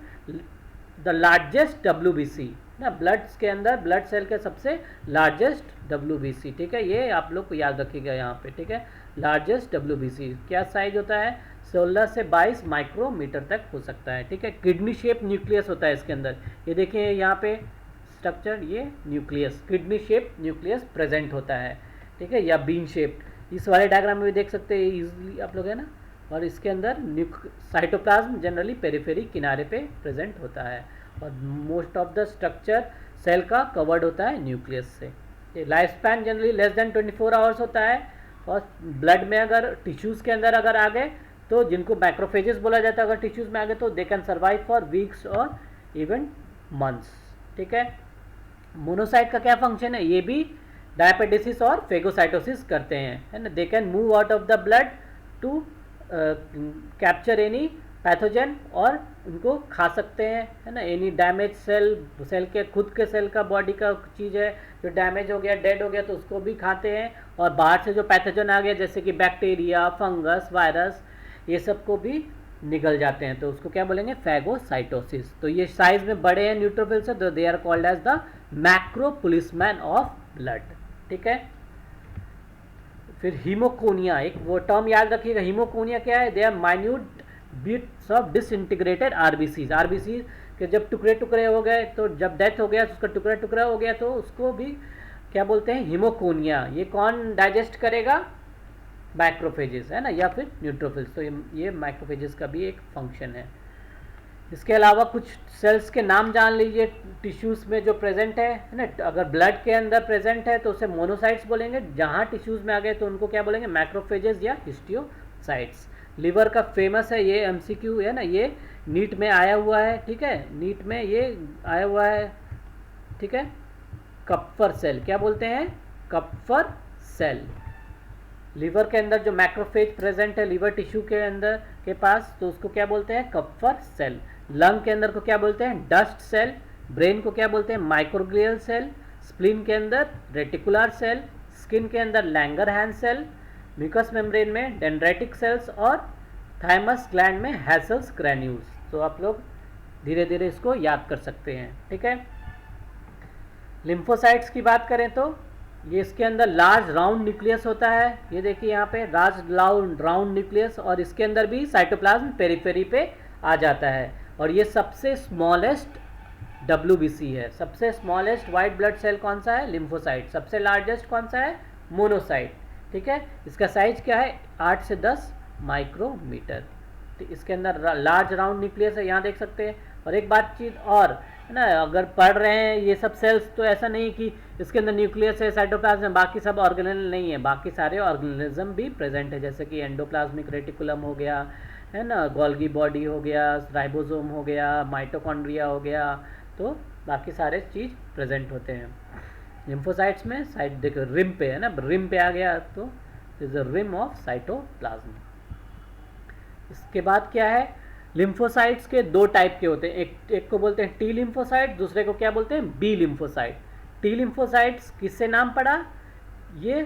the largest WBC ना, ब्लड के अंदर, ब्लड सेल के सबसे लार्जेस्ट WBC। ठीक है, ये आप लोग को याद रखिएगा यहाँ पे। ठीक है, लार्जेस्ट WBC क्या साइज होता है, 16 से 22 माइक्रोमीटर तक हो सकता है। ठीक है, किडनी शेप न्यूक्लियस होता है इसके अंदर, ये देखिए यहाँ पे स्ट्रक्चर, ये nucleus, kidney shape nucleus present होता है। ठीक है, या बीन शेप, इस वाले डायग्राम में भी देख सकते हैं इजीली आप लोग, है ना। और इसके अंदर साइटोप्लाज्म जनरली पेरिफेरी किनारे पे प्रेजेंट होता है, और most of the structure cell का कवर्ड होता है न्यूक्लियस से। Life span generally less than 24 hours होता है, और ब्लड में अगर टिश्यूज़ के अंदर अगर आ गए तो, जिनको मैक्रोफेजेस बोला जाता है, अगर टिश्यूज़ में आ गए तो they can survive for weeks और इवन मंथ्स। ठीक है, मोनोसाइट का क्या फंक्शन है, ये भी डायपेटिसिस और फेगोसाइटोसिस करते हैं, है ना। They can move out of the blood to capture any pathogen, और उनको खा सकते हैं, है ना। एनी डैमेज सेल, सेल के खुद के सेल का बॉडी का चीज़ है जो डैमेज हो गया, डेड हो गया, तो उसको भी खाते हैं। और बाहर से जो पैथोजन आ गया जैसे कि बैक्टीरिया, फंगस, वायरस, ये सब को भी निगल जाते हैं, तो उसको क्या बोलेंगे, फैगोसाइटोसिस। तो ये साइज में बड़े हैं न्यूट्रोफिल से, तो they are called as the macro policeman of blood, ठीक है। फिर हीमोकोनिया, एक वो टर्म याद रखिएगा, हीमोकोनिया क्या है, they are minute bits of disintegrated RBCs. RBCs के जब टुकड़े टुकड़े हो गए, तो जब डेथ हो गया, तो उसका टुकड़ा टुकड़ा हो गया, तो उसको भी क्या बोलते हैं, हीमोकोनिया। ये कौन डाइजेस्ट करेगा, मैक्रोफेजेस, है ना, या फिर न्यूट्रोफिल्स। तो ये मैक्रोफेजेस का भी एक फंक्शन है। इसके अलावा कुछ सेल्स के नाम जान लीजिए टिश्यूज़ में जो प्रेजेंट है ना। अगर ब्लड के अंदर प्रेजेंट है तो उसे मोनोसाइट्स बोलेंगे, जहाँ टिश्यूज़ में आ गए तो उनको क्या बोलेंगे, मैक्रोफेजेस या हिस्टियोसाइट्स। लिवर का फेमस है ये एमसीक्यू, है ना, ये नीट में आया हुआ है, ठीक है, नीट में ये आया हुआ है, ठीक है। कप्फर सेल, क्या बोलते हैं, कप्फर सेल। लिवर के अंदर जो मैक्रोफेज प्रेजेंट है लिवर टिश्यू के अंदर के पास, तो उसको क्या बोलते हैं, कप्फर सेल। लंग के अंदर को क्या बोलते हैं, डस्ट सेल। ब्रेन को क्या बोलते हैं, माइक्रोग्लियल सेल। स्प्लीन के अंदर रेटिकुलर सेल। स्किन के अंदर लैंगरहैंस सेल। म्यूकस मेम्ब्रेन में डेंड्राइटिक सेल्स, और थाइमस ग्लैंड में हैसल्स ग्रैन्यूल्स। तो आप लोग धीरे धीरे इसको याद कर सकते हैं, ठीक है। लिम्फोसाइट्स की बात करें तो ये इसके अंदर लार्ज राउंड न्यूक्लियस होता है, ये देखिए यहाँ पे लार्ज राउंड न्यूक्लियस, और इसके अंदर भी साइटोप्लाज्म पेरिफेरी पे आ जाता है। और ये सबसे स्मॉलेस्ट WBC है। सबसे स्मॉलेस्ट वाइट ब्लड सेल कौन सा है, लिम्फोसाइट। सबसे लार्जेस्ट कौन सा है, मोनोसाइट, ठीक है। इसका साइज क्या है, 8 से 10 माइक्रोमीटर। तो इसके अंदर लार्ज राउंड न्यूक्लियस है, यहाँ देख सकते हैं। और एक बातचीत और, है ना, अगर पढ़ रहे हैं ये सब सेल्स, तो ऐसा नहीं कि इसके अंदर न्यूक्लियस है, साइटोप्लाज्म है, बाकी सब ऑर्गेनेल नहीं है, बाकी सारे ऑर्गेनिज्म भी प्रेजेंट है, जैसे कि एंडोप्लाज्मिक रेटिकुलम हो गया, है ना, गोल्गी बॉडी हो गया, राइबोसोम हो गया, माइटोकॉन्ड्रिया हो गया, तो बाकी सारे चीज़ प्रेजेंट होते हैं। लिम्फोसाइट्स में साइट देखो रिम पे है ना, रिम पे आ गया तो is the rim of cytoplasm. इसके बाद क्या है, लिम्फोसाइट्स के दो टाइप के होते हैं, एक को बोलते हैं टी लिम्फोसाइट, दूसरे को क्या बोलते हैं, बी लिम्फोसाइट। टी लिम्फोसाइट्स किससे नाम पड़ा, ये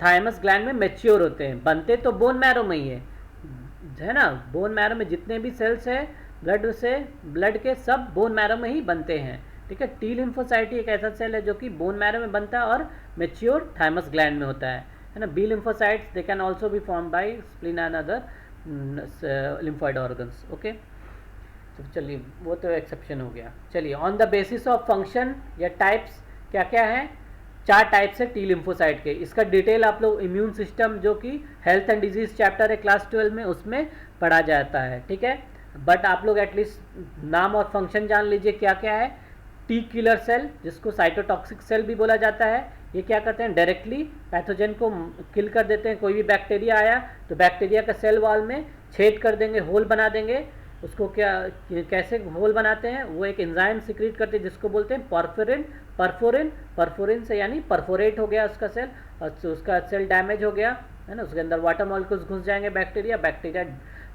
थाइमस ग्लैंड में मैच्योर होते हैं, बनते तो बोन मैरो में ही है ना। बोन मैरो में जितने भी सेल्स है ब्लड के, सब बोन मैरो में ही बनते हैं, ठीक है। टी लिम्फोसाइट एक ऐसा सेल है जो कि बोन मैरो में बनता है और मैच्योर थाइमस ग्लैंड में होता है ना। B lymphocytes they can also be form by spleen and other lymphoid organs, okay. तो चलिए वो तो एक्सेप्शन हो गया। चलिए on the basis of function या टाइप्स क्या क्या है, 4 टाइप्स है टी लिम्फोसाइट के। इसका डिटेल आप लोग इम्यून सिस्टम जो कि हेल्थ एंड डिजीज चैप्टर है क्लास 12 में, उसमें पढ़ा जाता है, ठीक है। बट आप लोग एटलीस्ट नाम और फंक्शन जान लीजिए क्या क्या है। टी किलर सेल, जिसको साइटोटॉक्सिक सेल भी बोला जाता है, ये क्या करते हैं, डायरेक्टली पैथोजन को किल कर देते हैं। कोई भी बैक्टीरिया आया तो बैक्टीरिया का सेल वॉल में छेद कर देंगे, होल बना देंगे। उसको क्या कैसे होल बनाते हैं, वो एक एंजाइम सिक्रीट करते हैं जिसको बोलते हैं परफोरिन से यानी परफोरेट हो गया उसका सेल, और उसका सेल डैमेज हो गया, है ना, उसके अंदर वाटर मॉलिक्यूल्स घुस जाएंगे, बैक्टीरिया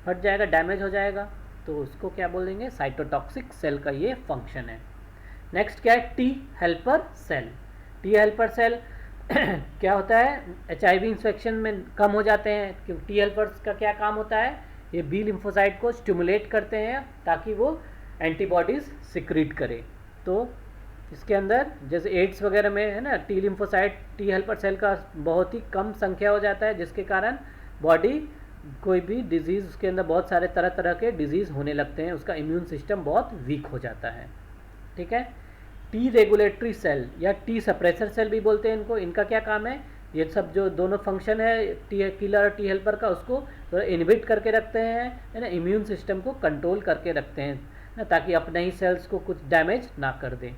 फट जाएगा, डैमेज हो जाएगा, तो उसको क्या बोलेंगे, साइटोटॉक्सिक सेल का ये फंक्शन है। नेक्स्ट क्या है, T helper cell. T helper cell क्या होता है, HIV इन्फेक्शन में कम हो जाते हैं, क्योंकि टी हेल्पर्स का क्या काम होता है, ये बी लिम्फोसाइट को स्टिमुलेट करते हैं ताकि वो एंटीबॉडीज सिक्रीट करे। तो इसके अंदर जैसे एड्स वगैरह में है ना, T lymphocyte T helper cell का बहुत ही कम संख्या हो जाता है, जिसके कारण बॉडी कोई भी डिजीज़, उसके अंदर बहुत सारे तरह तरह के डिजीज़ होने लगते हैं, उसका इम्यून सिस्टम बहुत वीक हो जाता है, ठीक है। टी रेगुलेटरी सेल या टी सप्रेसर सेल भी बोलते हैं इनको। इनका क्या काम है, ये सब जो दोनों फंक्शन है टी किलर और टी हेल्पर का, उसको तो इनहिबिट करके रखते हैं, है ना, इम्यून सिस्टम को कंट्रोल करके रखते हैं ना, ताकि अपने ही सेल्स को कुछ डैमेज ना कर दें।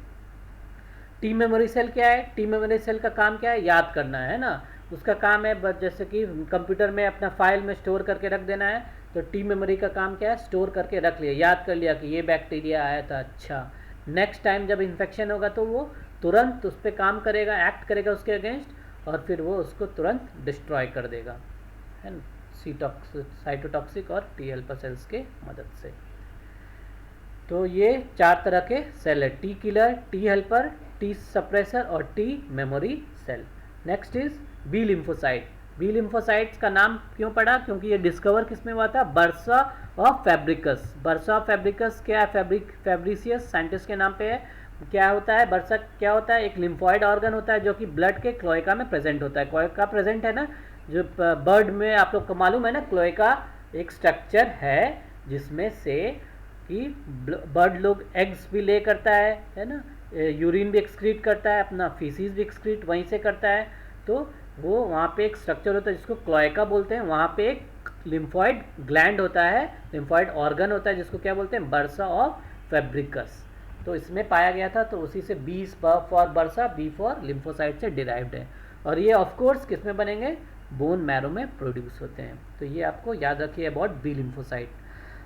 टी मेमोरी सेल क्या है, टी मेमोरी सेल का काम क्या है, याद करना है ना, उसका काम है जैसे कि कंप्यूटर में अपना फाइल में स्टोर करके रख देना है, तो टी मेमोरी का काम क्या है, स्टोर करके रख लिया, याद कर लिया कि ये बैक्टीरिया आया था, अच्छा नेक्स्ट टाइम जब इन्फेक्शन होगा तो वो तुरंत उस पर काम करेगा, एक्ट करेगा उसके अगेंस्ट, और फिर वो उसको तुरंत डिस्ट्रॉय कर देगा, है ना, साइटोटॉक्सिक और टी हेल्पर सेल्स के मदद से। तो ये 4 तरह के सेल है, T killer, T helper, T suppressor और T memory cell. Next is B lymphocyte. B lymphocytes का नाम क्यों पड़ा? क्योंकि ये डिस्कवर किसमें हुआ था? Bursa of Fabricius. Bursa of Fabricius क्या है? फैब्रिसियस साइंटिस्ट के नाम पे है। क्या होता है बर्सा? क्या होता है? एक लिम्फॉइड ऑर्गन होता है जो कि ब्लड के क्लोएका में प्रेजेंट होता है। क्लोएका प्रेजेंट है ना, जो बर्ड में आप लोग को मालूम है ना, क्लोएका एक स्ट्रक्चर है जिसमें से कि बर्ड लोग एग्स भी ले करता है ना, यूरिन भी एक्सक्रीट करता है, अपना फीसिस भी एक्सक्रीट वहीं से करता है। तो वो वहाँ पे एक स्ट्रक्चर होता है जिसको क्लोएका बोलते हैं। वहाँ पे एक लिम्फॉइड ग्लैंड होता है, लिम्फॉइड ऑर्गन होता है जिसको क्या बोलते हैं? Bursa of Fabricius. तो इसमें पाया गया था, तो उसी से B for bursa, B for lymphocyte से डिराइव्ड है। और ये ऑफकोर्स किस में बनेंगे? बोन मैरो में प्रोड्यूस होते हैं। तो ये आपको याद रखिए अबाउट बी लिम्फोसाइट।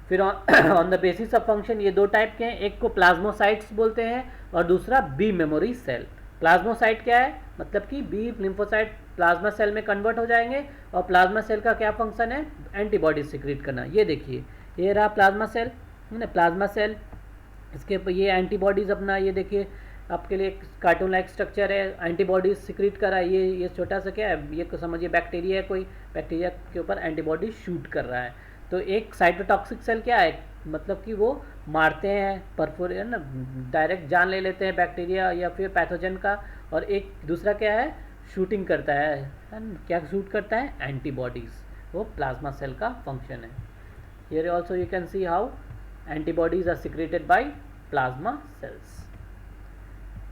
फिर on the basis of function ये 2 टाइप के हैं, एक को प्लाज्मोसाइट्स बोलते हैं और दूसरा बी मेमोरी सेल। प्लाज्मोसाइट क्या है? मतलब कि बी लिम्फोसाइट प्लाज्मा सेल में कन्वर्ट हो जाएंगे, और प्लाज्मा सेल का क्या फंक्शन है? एंटीबॉडी सिक्रीट करना। ये देखिए, ये रहा प्लाज्मा सेल, है ना, प्लाज्मा सेल। इसके ये एंटीबॉडीज़ अपना, ये देखिए आपके लिए कार्टून लाइक स्ट्रक्चर है, एंटीबॉडीज सिक्रीट कर रहा है। ये छोटा सा क्या है? ये समझिए बैक्टीरिया है, कोई बैक्टीरिया के ऊपर एंटीबॉडी शूट कर रहा है। तो एक साइटोटॉक्सिक सेल क्या है? मतलब कि वो मारते हैं, परफोर है ना, डायरेक्ट जान ले लेते हैं बैक्टीरिया या फिर पैथोजन का। और एक दूसरा क्या है? शूटिंग करता है ना? क्या शूट करता है? एंटीबॉडीज़। वो प्लाज्मा सेल का फंक्शन है। Here also you can see how antibodies are secreted by plasma cells.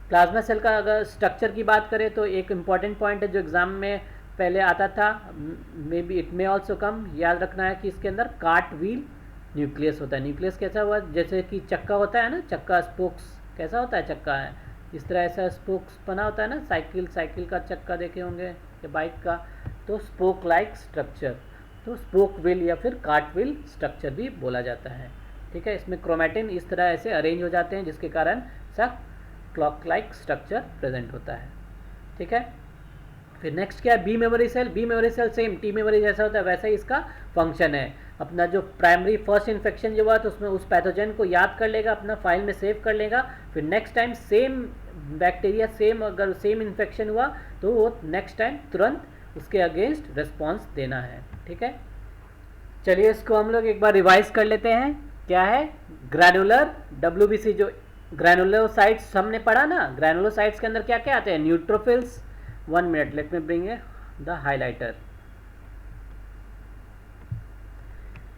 Plasma cell का अगर स्ट्रक्चर की बात करें तो एक इम्पॉर्टेंट पॉइंट है जो एग्जाम में पहले आता था, may be it may also come, याद रखना है कि इसके अंदर कार्ट व्हील न्यूक्लियस होता है। न्यूक्लियस कैसा हुआ? जैसे कि चक्का होता है ना, चक्का स्पोक्स कैसा होता है? चक्का है इस तरह, ऐसा स्पोक्स बना होता है ना, साइकिल का चक्का देखे होंगे या बाइक का, तो स्पोक लाइक स्ट्रक्चर, तो स्पोक व्हील या फिर कार्ट व्हील स्ट्रक्चर भी बोला जाता है। ठीक है, इसमें क्रोमैटिन इस तरह ऐसे अरेंज हो जाते हैं जिसके कारण सा क्लॉक लाइक स्ट्रक्चर प्रेजेंट होता है। ठीक है, फिर नेक्स्ट क्या है? B memory cell. B memory cell same T memory जैसा होता है, वैसा ही इसका फंक्शन है। अपना जो प्राइमरी फर्स्ट इन्फेक्शन जो हुआ तो उसमें उस पैथोजन को याद कर लेगा, अपना फाइल में सेव कर लेगा। फिर next time same bacteria, same अगर सेम इन्फेक्शन हुआ तो वो नेक्स्ट टाइम तुरंत उसके अगेंस्ट रिस्पॉन्स देना है। ठीक है, चलिए इसको हम लोग एक बार रिवाइज कर लेते हैं। क्या है? ग्रैनुलर WBC, जो ग्रैनुलोसाइट्स हमने पढ़ा ना, ग्रैनुलोसाइट्स के अंदर क्या क्या आते हैं? Neutrophils. 1 minute, let me bring the highlighter.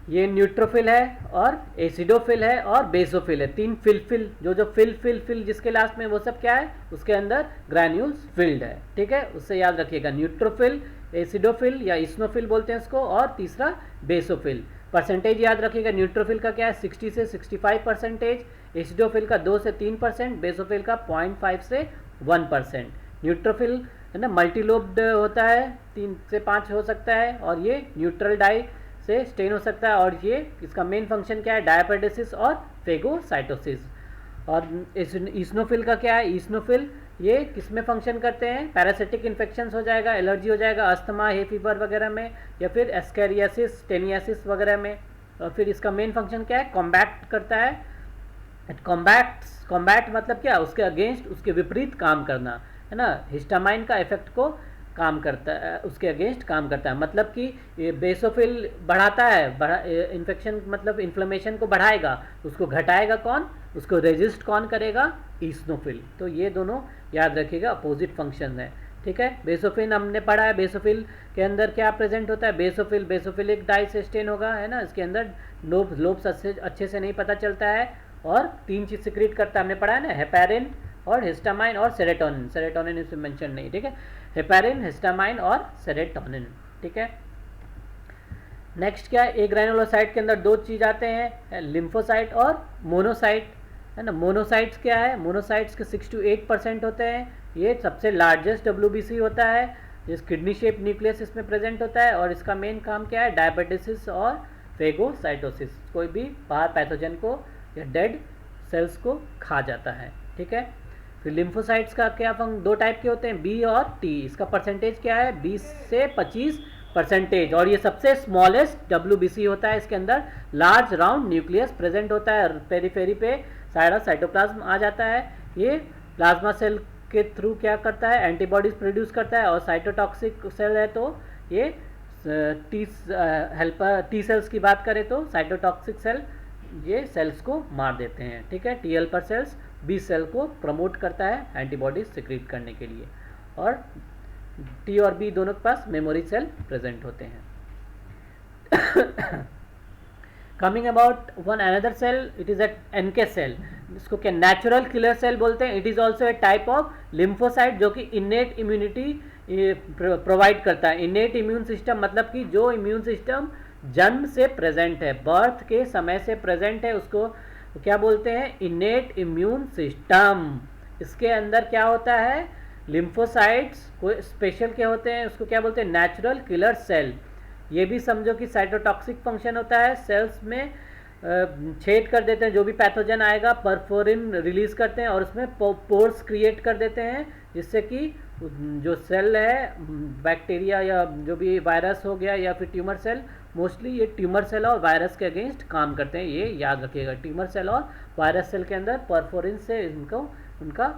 ये न्यूट्रोफिल है और एसिडोफिल है और बेसोफिल है। 3 फिल जो फिल जिसके लास्ट में, वो सब क्या है? उसके अंदर ग्रैन्यूल्स फिल्ड है। ठीक है, उससे याद रखिएगा, न्यूट्रोफिल, एसिडोफिल या इस्नोफिल बोलते हैं इसको, और तीसरा बेसोफिल। परसेंटेज याद रखिएगा, न्यूट्रोफिल का क्या है? 60 से 65%, एसिडोफिल का 2 से 3%, बेसोफिल का 0.5 से 1%। न्यूट्रोफिल है ना, मल्टीलोब्ड होता है, 3 से 5 हो सकता है, और ये न्यूट्रल डाई से स्टेन हो सकता है। और ये इसका मेन फंक्शन क्या है? डायपेटिसिस और फेगोसाइटोसिस। और इस्नोफिल का क्या है? इस्नोफिल ये किस में फंक्शन करते हैं? पैरासिटिक इन्फेक्शंस हो जाएगा, एलर्जी हो जाएगा, अस्थमा, हे फीवर वगैरह में, या फिर एस्कैरियासिस, टेनियासिस वगैरह में। और फिर इसका मेन फंक्शन क्या है? कॉम्बैट करता है। कॉम्बैट मतलब क्या? उसके अगेंस्ट, उसके विपरीत काम करना, है ना। हिस्टामाइन का इफेक्ट को काम करता है, उसके अगेंस्ट काम करता है। मतलब कि ये बेसोफिल बढ़ाता है, इन्फेक्शन मतलब इन्फ्लेमेशन को बढ़ाएगा, उसको घटाएगा कौन? उसको रेजिस्ट कौन करेगा? इस्नोफिल। तो ये दोनों याद रखिएगा, अपोजिट फंक्शन है। ठीक है, बेसोफिल हमने पढ़ा है, बेसोफिल के अंदर क्या प्रेजेंट होता है? बेसोफिलिक डाई से स्टेन होगा, है ना। इसके अंदर लोब्स अच्छे से नहीं पता चलता है, और 3 चीज सिक्रीट करता है, हमने पढ़ा है ना, हेपेरिन और हिस्टामाइन और सेरेटोनिन इसमें मेंशन नहीं। ठीक है, हेपेरिन, हिस्टामाइन और सेरेटोनिन। ठीक है, नेक्स्ट क्या है? एक ग्रैनुलोसाइट के अंदर 2 चीज आते हैं, लिम्फोसाइट और मोनोसाइट, है ना। मोनोसाइट्स क्या है? मोनोसाइट्स के 6 to 8% होते हैं। ये सबसे लार्जेस्ट WBC होता है, जिस किडनी शेप न्यूक्लियस इसमें प्रेजेंट होता है, और इसका मेन काम क्या है? डायबिटिसिस और फेगोसाइटोसिस, कोई भी बाहर पैथोजन को या डेड सेल्स को खा जाता है। ठीक है, फिर लिम्फोसाइट्स का क्या दो टाइप के होते हैं, बी और टी। इसका परसेंटेज क्या है, 20 से 25%। और ये सबसे स्मॉलेस्ट WBC होता है। इसके अंदर लार्ज राउंड न्यूक्लियस प्रेजेंट होता है, पेरीफेरी पे सारा साइटोप्लाज्म आ जाता है। ये प्लाज्मा सेल के थ्रू क्या करता है, एंटीबॉडीज प्रोड्यूस करता है। और साइटोटॉक्सिक सेल है तो ये टी सेल्स की बात करें तो साइटोटॉक्सिक सेल ये सेल्स को मार देते हैं, ठीक है। T helper cells B cell को प्रमोट करता है एंटीबॉडीज सिक्रीट करने के लिए। और टी और बी दोनों के पास मेमोरी सेल प्रेजेंट होते हैं। Coming about one another cell, it is NK cell. इसको क्या नेचुरल किलर सेल बोलते हैं। It is also a type of lymphocyte जो कि इनेट इम्यूनिटी प्रोवाइड करता है। इनेट इम्यून सिस्टम मतलब कि जो इम्यून सिस्टम जन्म से प्रेजेंट है, बर्थ के समय से प्रेजेंट है, उसको क्या बोलते हैं, इनेट इम्यून सिस्टम। इसके अंदर क्या होता है, लिम्फोसाइट्स कोई स्पेशल क्या होते हैं, उसको क्या बोलते हैं, नेचुरल किलर सेल। ये भी समझो कि साइटोटॉक्सिक फंक्शन होता है, सेल्स में छेद कर देते हैं, जो भी पैथोजन आएगा परफोरिन रिलीज करते हैं और उसमें पोर्स क्रिएट कर देते हैं, जिससे कि जो सेल है, बैक्टीरिया या जो भी वायरस हो गया या फिर ट्यूमर सेल, मोस्टली ये ट्यूमर सेल और वायरस के अगेंस्ट काम करते हैं, ये याद रखिएगा। ट्यूमर सेल और वायरस सेल के अंदर परफोरिन से इनको उनका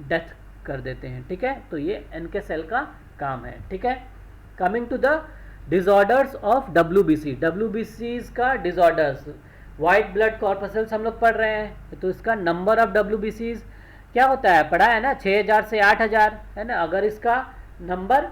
डेथ कर देते हैं, ठीक है। तो ये NK सेल का काम है, ठीक है। Coming to the disorders of WBCs का डिसऑर्डर्स, वाइट ब्लड कॉर्पसेल्स हम लोग पढ़ रहे हैं, तो इसका नंबर ऑफ WBCs क्या होता है, पढ़ा है ना, 6000 से 8000 है ना। अगर इसका नंबर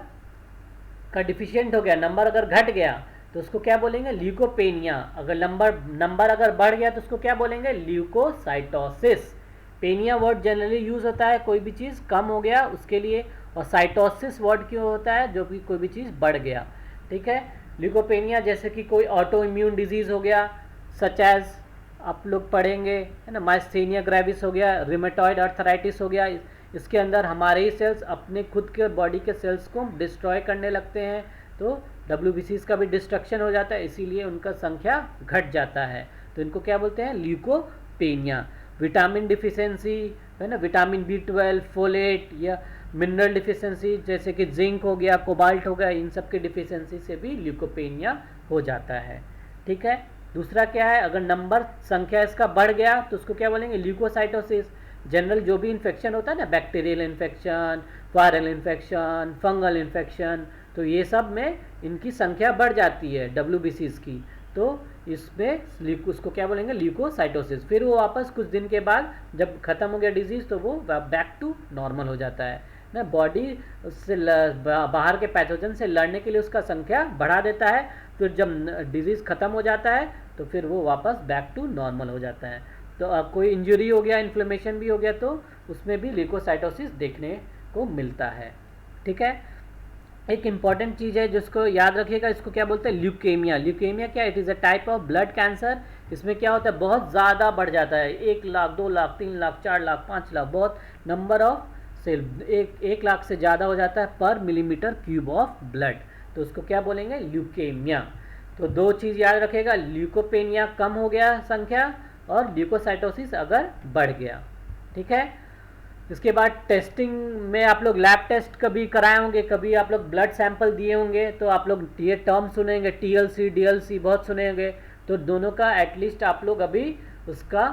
का डिफिशिएंट हो गया, नंबर अगर घट गया तो उसको क्या बोलेंगे, ल्यूकोपेनिया। अगर नंबर अगर बढ़ गया तो उसको क्या बोलेंगे, ल्यूकोसाइटोसिस। पेनिया वर्ड जनरली यूज होता है कोई भी चीज़ कम हो गया उसके लिए, और साइटोसिस वर्ड क्यों होता है, जो भी कोई भी चीज़ बढ़ गया, ठीक है। ल्यूकोपेनिया जैसे कि कोई ऑटो इम्यून डिजीज हो गया, सच एज आप लोग पढ़ेंगे है ना, माइस्थेनिया ग्रेविस हो गया, रिमेटॉइड अर्थराइटिस हो गया। इसके अंदर हमारे ही सेल्स अपने खुद के बॉडी के सेल्स को डिस्ट्रॉय करने लगते हैं, तो WBCs का भी डिस्ट्रक्शन हो जाता है, इसीलिए उनका संख्या घट जाता है। तो इनको क्या बोलते हैं, ल्यूकोपेनिया। विटामिन डिफिशियंसी है ना, विटामिन B12, फोलेट या मिनरल डिफिशियंसी जैसे कि जिंक हो गया, कोबाल्ट हो गया, इन सब की डिफिशियंसी से भी ल्यूकोपेनिया हो जाता है, ठीक है। दूसरा क्या है, अगर नंबर संख्या इसका बढ़ गया तो उसको क्या बोलेंगे, ल्यूकोसाइटोसिस। जनरल जो भी इन्फेक्शन होता है ना, bacterial infection, viral infection, fungal infection, तो ये सब में इनकी संख्या बढ़ जाती है WBCs की, तो इसमें उसको क्या बोलेंगे, ल्यूकोसाइटोसिस। फिर वो वापस कुछ दिन के बाद जब खत्म हो गया डिजीज तो वो बैक टू नॉर्मल हो जाता है ना। बॉडी उससे बाहर के पैथोजन से लड़ने के लिए उसका संख्या बढ़ा देता है, फिर जब डिजीज खत्म हो जाता है तो फिर वो वापस बैक टू नॉर्मल हो जाता है। तो कोई इंजरी हो गया, इन्फ्लेमेशन भी हो गया, तो उसमें भी ल्यूकोसाइटोसिस देखने को मिलता है, ठीक है। एक इंपॉर्टेंट चीज़ है जिसको याद रखिएगा, इसको क्या बोलते हैं, ल्यूकेमिया। ल्यूकेमिया क्या, it is a type of blood cancer. इसमें क्या होता है, बहुत ज़्यादा बढ़ जाता है, 1 लाख 2 लाख 3 लाख 4 लाख 5 लाख, बहुत नंबर ऑफ सेल, 1 लाख से ज़्यादा हो जाता है पर मिलीमीटर क्यूब ऑफ ब्लड, तो उसको क्या बोलेंगे, ल्यूकेमिया। तो दो चीज़ याद रखिएगा, ल्यूकोपेनिया कम हो गया संख्या और ल्यूकोसाइटोसिस अगर बढ़ गया, ठीक है। इसके बाद टेस्टिंग में आप लोग लैब टेस्ट कभी कराए होंगे, कभी आप लोग ब्लड सैंपल दिए होंगे, तो आप लोग ये टर्म सुनेंगे, TLC DLC बहुत सुने होंगे, तो दोनों का एटलीस्ट आप लोग अभी उसका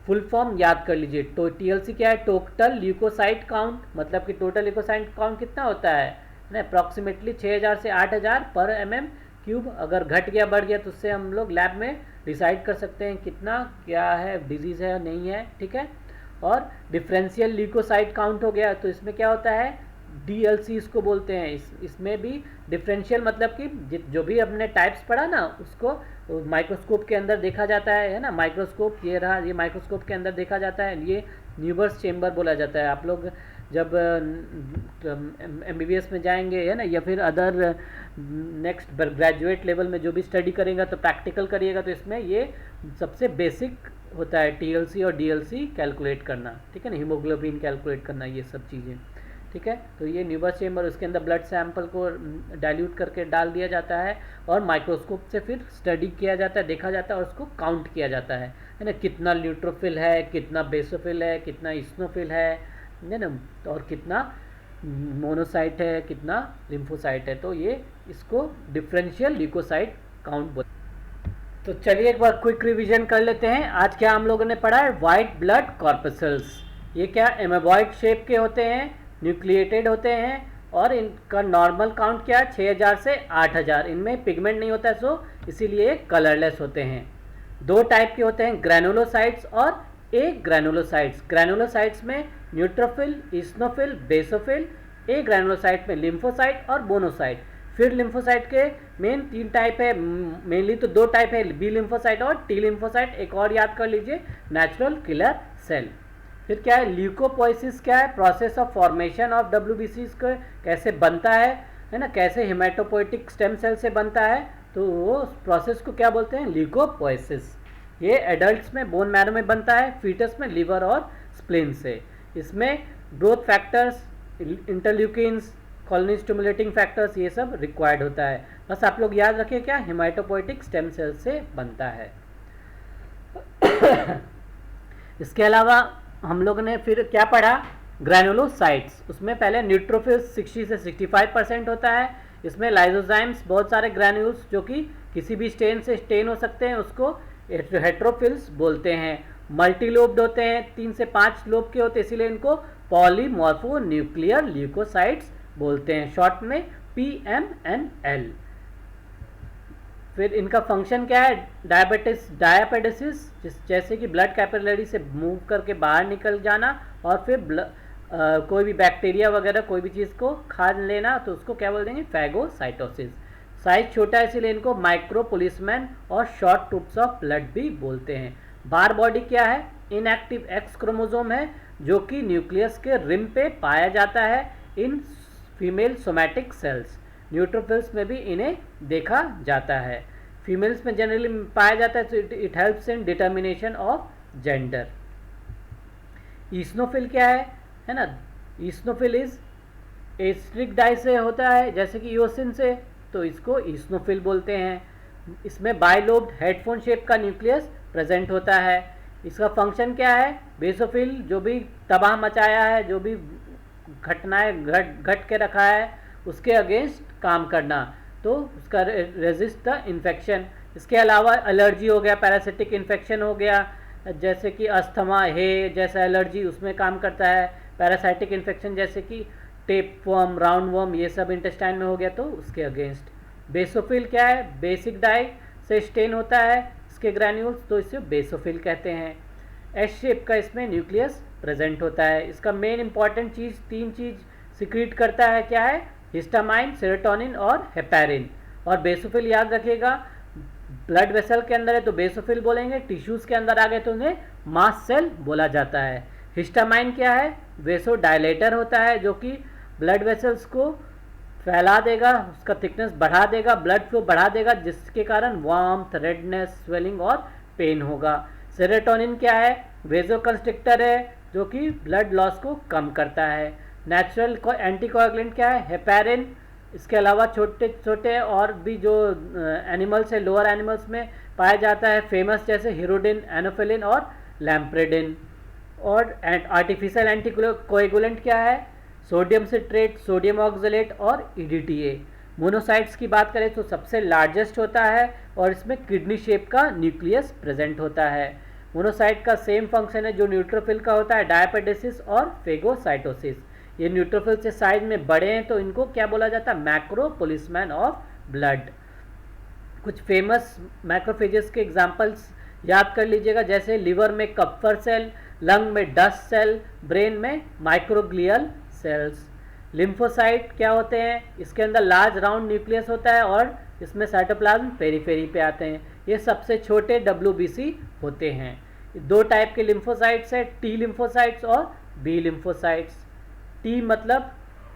फुल फॉर्म याद कर लीजिए। तो TLC क्या है, टोटल ल्यूकोसाइट काउंट, मतलब कि टोटल ल्यूकोसाइट काउंट कितना होता है ना, अप्रॉक्सीमेटली 6000 से 8000 पर mm³। अगर घट गया बढ़ गया तो उससे हम लोग लैब में डिसाइड कर सकते हैं कितना क्या है, डिजीज़ है नहीं है, ठीक है। और डिफरेंशियल ल्यूकोसाइट काउंट हो गया, तो इसमें क्या होता है, DLC इसको बोलते हैं। इसमें भी डिफरेंशियल मतलब कि जो भी अपने टाइप्स पढ़ा ना उसको माइक्रोस्कोप के अंदर देखा जाता है ना। माइक्रोस्कोप ये रहा, ये माइक्रोस्कोप के अंदर देखा जाता है, ये न्यूबर्स चेम्बर बोला जाता है। आप लोग जब MBBS में जाएंगे है ना, या फिर अदर नेक्स्ट ग्रेजुएट लेवल में जो भी स्टडी करेगा तो प्रैक्टिकल करिएगा, तो इसमें ये सबसे बेसिक होता है TLC और DLC कैलकुलेट करना, ठीक है ना, हीमोग्लोबिन कैलकुलेट करना, ये सब चीज़ें, ठीक है। तो ये न्यूबर्स चेम्बर, उसके अंदर ब्लड सैंपल को डाइल्यूट करके डाल दिया जाता है और माइक्रोस्कोप से फिर स्टडी किया जाता है, देखा जाता है और उसको काउंट किया जाता है ना, कितना न्यूट्रोफिल है, कितना बेसोफिल है, कितना इस्नोफिल है समझे ना, और कितना मोनोसाइट है, कितना लिम्फोसाइट है, तो ये इसको डिफरेंशियल ल्यूकोसाइट काउंट बोलते हैं। तो चलिए एक बार क्विक रिवीजन कर लेते हैं। आज क्या हम लोगों ने पढ़ा है, वाइट ब्लड कॉर्पसल्स। ये क्या एमेबॉइड शेप के होते हैं, न्यूक्लिएटेड होते हैं, और इनका नॉर्मल काउंट क्या है 6000 से 8000। इनमें पिगमेंट नहीं होता है, सो इसीलिए कलरलेस होते हैं। दो टाइप के होते हैं, ग्रैनुलोसाइट्स और ए ग्रैनुलोसाइट्स। ग्रैनुलोसाइट्स में न्यूट्रोफिल, इस्नोफिल, बेसोफिल। ए ग्रैनुलोसाइट में लिम्फोसाइट और बोनोसाइट। फिर लिम्फोसाइट के मेन 3 टाइप है, मेनली तो 2 टाइप है, बी लिम्फोसाइट और टी लिम्फोसाइट। एक और याद कर लीजिए, नेचुरल किलर सेल। फिर क्या है, ल्यूकोपोइसिस क्या है, प्रोसेस ऑफ फॉर्मेशन ऑफ डब्ल्यूबीसीज को कैसे बनता है ना, कैसे हिमेटोपोइटिक स्टेम सेल से बनता है, तो वो प्रोसेस को क्या बोलते हैं, ल्यूकोपोइसिस। ये एडल्ट्स में बोन मैरो में बनता है, फीटस में लिवर और स्प्लीन से। इसमें growth factors, interleukins, colony stimulating factors, ये सब रिक्वायर्ड होता है। बस आप लोग याद रखिए क्या हिमेटोपोइटिक स्टेम सेल से बनता है। इसके अलावा हम लोग ने फिर क्या पढ़ा, ग्रैनुलोसाइट्स। उसमें पहले न्यूट्रोफिल 60 से 65% होता है। इसमें लाइजोजाइम्स, बहुत सारे ग्रैन्यूल्स जो कि किसी भी स्टेन से स्टेन हो सकते हैं, उसको हेट्रोफिल्स बोलते हैं। मल्टीलोब्ड होते हैं, 3 से 5 लोब के होते हैं, इसीलिए इनको पॉलीमॉर्फो न्यूक्लियर ल्यूकोसाइट्स बोलते हैं, शॉर्ट में PMNL। फिर इनका फंक्शन क्या है, डायापेडेसिस, जैसे कि ब्लड कैपिलरी से मूव करके बाहर निकल जाना, और फिर कोई भी बैक्टीरिया वगैरह कोई भी चीज़ को खा लेना, तो उसको क्या बोल देंगे, फैगोसाइटोसिस। साइज छोटा है इसीलिए इनको माइक्रो पुलिसमैन और शॉर्ट ट्यूब्स ऑफ ब्लड भी बोलते हैं। बार बॉडी क्या है, इनएक्टिव एक्स क्रोमोसोम है जो कि न्यूक्लियस के रिम पे पाया जाता है in female somatic sales. Neutrophils में भी इन्हें देखा जाता है। फीमेल्स में जनरली पाया जाता है, तो it helps in determination of gender. Eosinophil क्या है ना, ईस्नोफिल इज एस्ट्रिक डाई से होता है, जैसे कि ईओसिन से, तो इसको ईस्नोफिल बोलते हैं। इसमें बाइलोब्ड हेडफोन शेप का न्यूक्लियस प्रेजेंट होता है। इसका फंक्शन क्या है, बेसोफिल जो भी तबाह मचाया है, जो भी घटनाएं घट के रखा है, उसके अगेंस्ट काम करना, तो उसका रेजिस्ट द इन्फेक्शन। इसके अलावा एलर्जी हो गया, पैरासिटिक इन्फेक्शन हो गया, जैसे कि अस्थमा है जैसा एलर्जी, उसमें काम करता है। पैरासाइटिक इन्फेक्शन जैसे कि टेप वर्म, राउंड वर्म, ये सब इंटेस्टाइन में हो गया, तो उसके अगेंस्ट। बेसोफिल क्या है, बेसिक डाई से स्टेन होता है इसके ग्रैन्यूल्स, तो इसे बेसोफिल कहते हैं। एस शेप का इसमें न्यूक्लियस प्रेजेंट होता है। इसका मेन इंपॉर्टेंट चीज़, 3 चीज़ सिक्रीट करता है, क्या है, हिस्टामाइन, सेरोटोनिन और हेपेरिन। और बेसोफिल याद रखिएगा, ब्लड वेसल के अंदर है तो बेसोफिल बोलेंगे, टिश्यूज़ के अंदर आ गए तो उन्हें मास्ट सेल बोला जाता है। हिस्टामाइन क्या है, वेसो डायलेटर होता है जो कि ब्लड वेसल्स को फैला देगा, उसका थिकनेस बढ़ा देगा, ब्लड फ्लो बढ़ा देगा, जिसके कारण वार्मथ, रेडनेस, स्वेलिंग और पेन होगा। सेरोटोनिन क्या है, वेजो कंस्ट्रिक्टर है जो कि ब्लड लॉस को कम करता है। नेचुरल एंटीकोएगुलेंट क्या है, हेपेरिन। इसके अलावा छोटे छोटे और भी जो एनिमल्स है, लोअर एनिमल्स में पाया जाता है, फेमस जैसे हिरोडिन, एनोफिलिन और लैम्प्रेडिन। और आर्टिफिशियल एंटीकोएगुलेंट क्या है, सोडियम सिट्रेट, सोडियम ऑक्सलेट और EDTA। मोनोसाइट्स की बात करें तो सबसे लार्जेस्ट होता है और इसमें किडनी शेप का न्यूक्लियस प्रेजेंट होता है। मोनोसाइट का सेम फंक्शन है जो न्यूट्रोफिल का होता है, डायपेडेसिस और फेगोसाइटोसिस। ये न्यूट्रोफिल से साइज में बड़े हैं तो इनको क्या बोला जाता है, मैक्रो पुलिसमैन ऑफ ब्लड। कुछ फेमस मैक्रोफेजेस के एग्जांपल्स याद कर लीजिएगा, जैसे लिवर में कप्फर सेल, लंग में डस्ट सेल, ब्रेन में माइक्रोग्लियल सेल्स। लिम्फोसाइट क्या होते हैं, इसके अंदर लार्ज राउंड न्यूक्लियस होता है और इसमें साइटोप्लाज्म पेरीफेरी पे आते हैं। ये सबसे छोटे WBC होते हैं। 2 टाइप के लिम्फोसाइट्स है, T लिम्फोसाइट्स और B लिम्फोसाइट्स। T मतलब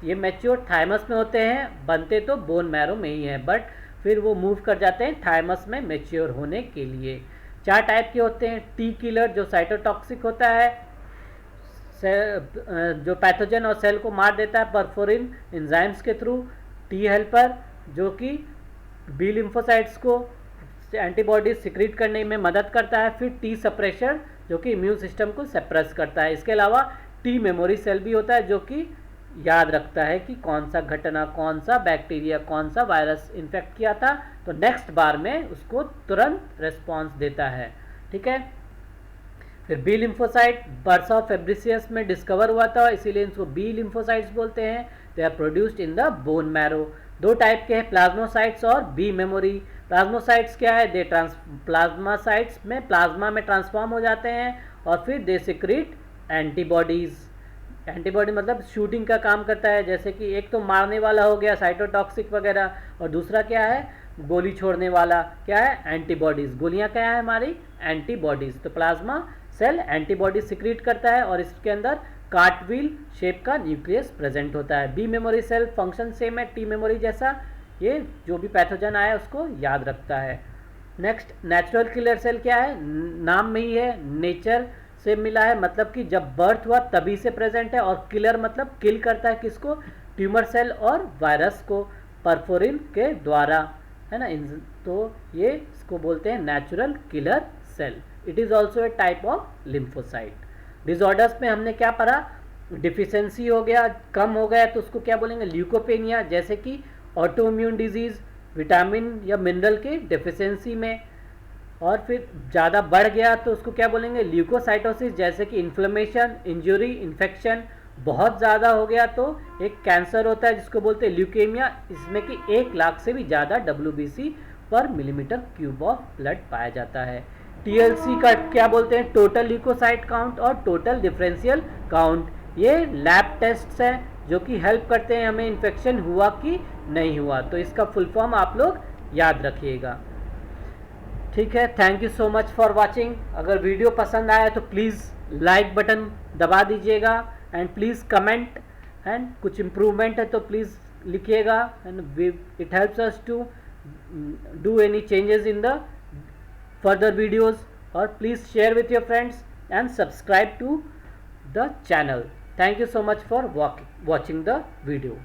ये मैच्योर थाइमस में होते हैं, बनते तो बोन मैरो में ही है, बट फिर वो मूव कर जाते हैं थाइमस में मैच्योर होने के लिए। 4 टाइप के होते हैं, T किलर जो साइटोटॉक्सिक होता है, जो पैथोजन और सेल को मार देता है परफोरिन एंजाइम्स के थ्रू। T हेल्पर जो कि B लिम्फोसाइट्स को एंटीबॉडीज सिक्रीट करने में मदद करता है। फिर T सप्रेशर जो कि इम्यून सिस्टम को सप्रेस करता है। इसके अलावा टी मेमोरी सेल भी होता है जो कि याद रखता है कि कौन सा घटना, कौन सा बैक्टीरिया, कौन सा वायरस इन्फेक्ट किया था, तो नेक्स्ट बार में उसको तुरंत रिस्पॉन्स देता है। ठीक है। फिर बी लिम्फोसाइट बर्सा फेब्रिसियस में डिस्कवर हुआ था, इसीलिए इसको बी लिम्फोसाइट्स बोलते हैं। They are produced in the bone marrow. दो टाइप के हैं, प्लाज्मोसाइट्स और बी मेमोरी। प्लाज्मोसाइट्स क्या है, दे प्लाज्मासाइट्स में प्लाज्मा में ट्रांसफॉर्म हो जाते हैं और फिर दे सिक्रीट एंटीबॉडीज। एंटीबॉडी मतलब शूटिंग का काम करता है, जैसे कि एक तो मारने वाला हो गया साइटोटॉक्सिक वगैरह, और दूसरा क्या है, गोली छोड़ने वाला क्या है, एंटीबॉडीज। गोलियां क्या है हमारी, एंटीबॉडीज। तो प्लाज्मा सेल एंटीबॉडी सिक्रीट करता है और इसके अंदर कार्टव्हील शेप का न्यूक्लियस प्रेजेंट होता है। B memory cell function same है टी मेमोरी जैसा, ये जो भी पैथोजन आया उसको याद रखता है। नेक्स्ट नेचुरल किलर सेल क्या है, नाम में ही है, नेचर से मिला है, मतलब कि जब बर्थ हुआ तभी से प्रेजेंट है, और किलर मतलब किल करता है किसको, ट्यूमर सेल और वायरस को परफोरिन के द्वारा, है ना। तो ये इसको बोलते हैं natural killer cell. It is also a type of lymphocyte. Disorders में हमने क्या पढ़ा, डिफिशियंसी हो गया, कम हो गया तो उसको क्या बोलेंगे, ल्यूकोपेनिया, जैसे कि ऑटोइम्यून डिजीज, विटामिन या मिनरल की डेफिशिएंसी में। और फिर ज़्यादा बढ़ गया तो उसको क्या बोलेंगे, ल्यूकोसाइटोसिस, जैसे कि इन्फ्लेमेशन, इंजरी, इन्फेक्शन। बहुत ज़्यादा हो गया तो एक कैंसर होता है जिसको बोलते हैं ल्यूकेमिया, इसमें कि 1 लाख से भी ज़्यादा WBC पर मिलीमीटर क्यूब ऑफ ब्लड पाया जाता है। TLC का क्या बोलते हैं, टोटल ल्यूकोसाइट काउंट और टोटल डिफरेंशियल काउंट। ये लैब टेस्ट्स हैं जो कि हेल्प करते हैं हमें इन्फेक्शन हुआ कि नहीं हुआ, तो इसका फुल फॉर्म आप लोग याद रखिएगा। ठीक है, thank you so much for watching. अगर वीडियो पसंद आया तो प्लीज़ लाइक बटन दबा दीजिएगा, एंड प्लीज़ कमेंट, एंड कुछ इम्प्रूवमेंट है तो प्लीज़ लिखिएगा, and it helps us to do any changes in the further videos, or please share with your friends and subscribe to the channel. Thank you so much for watching the video.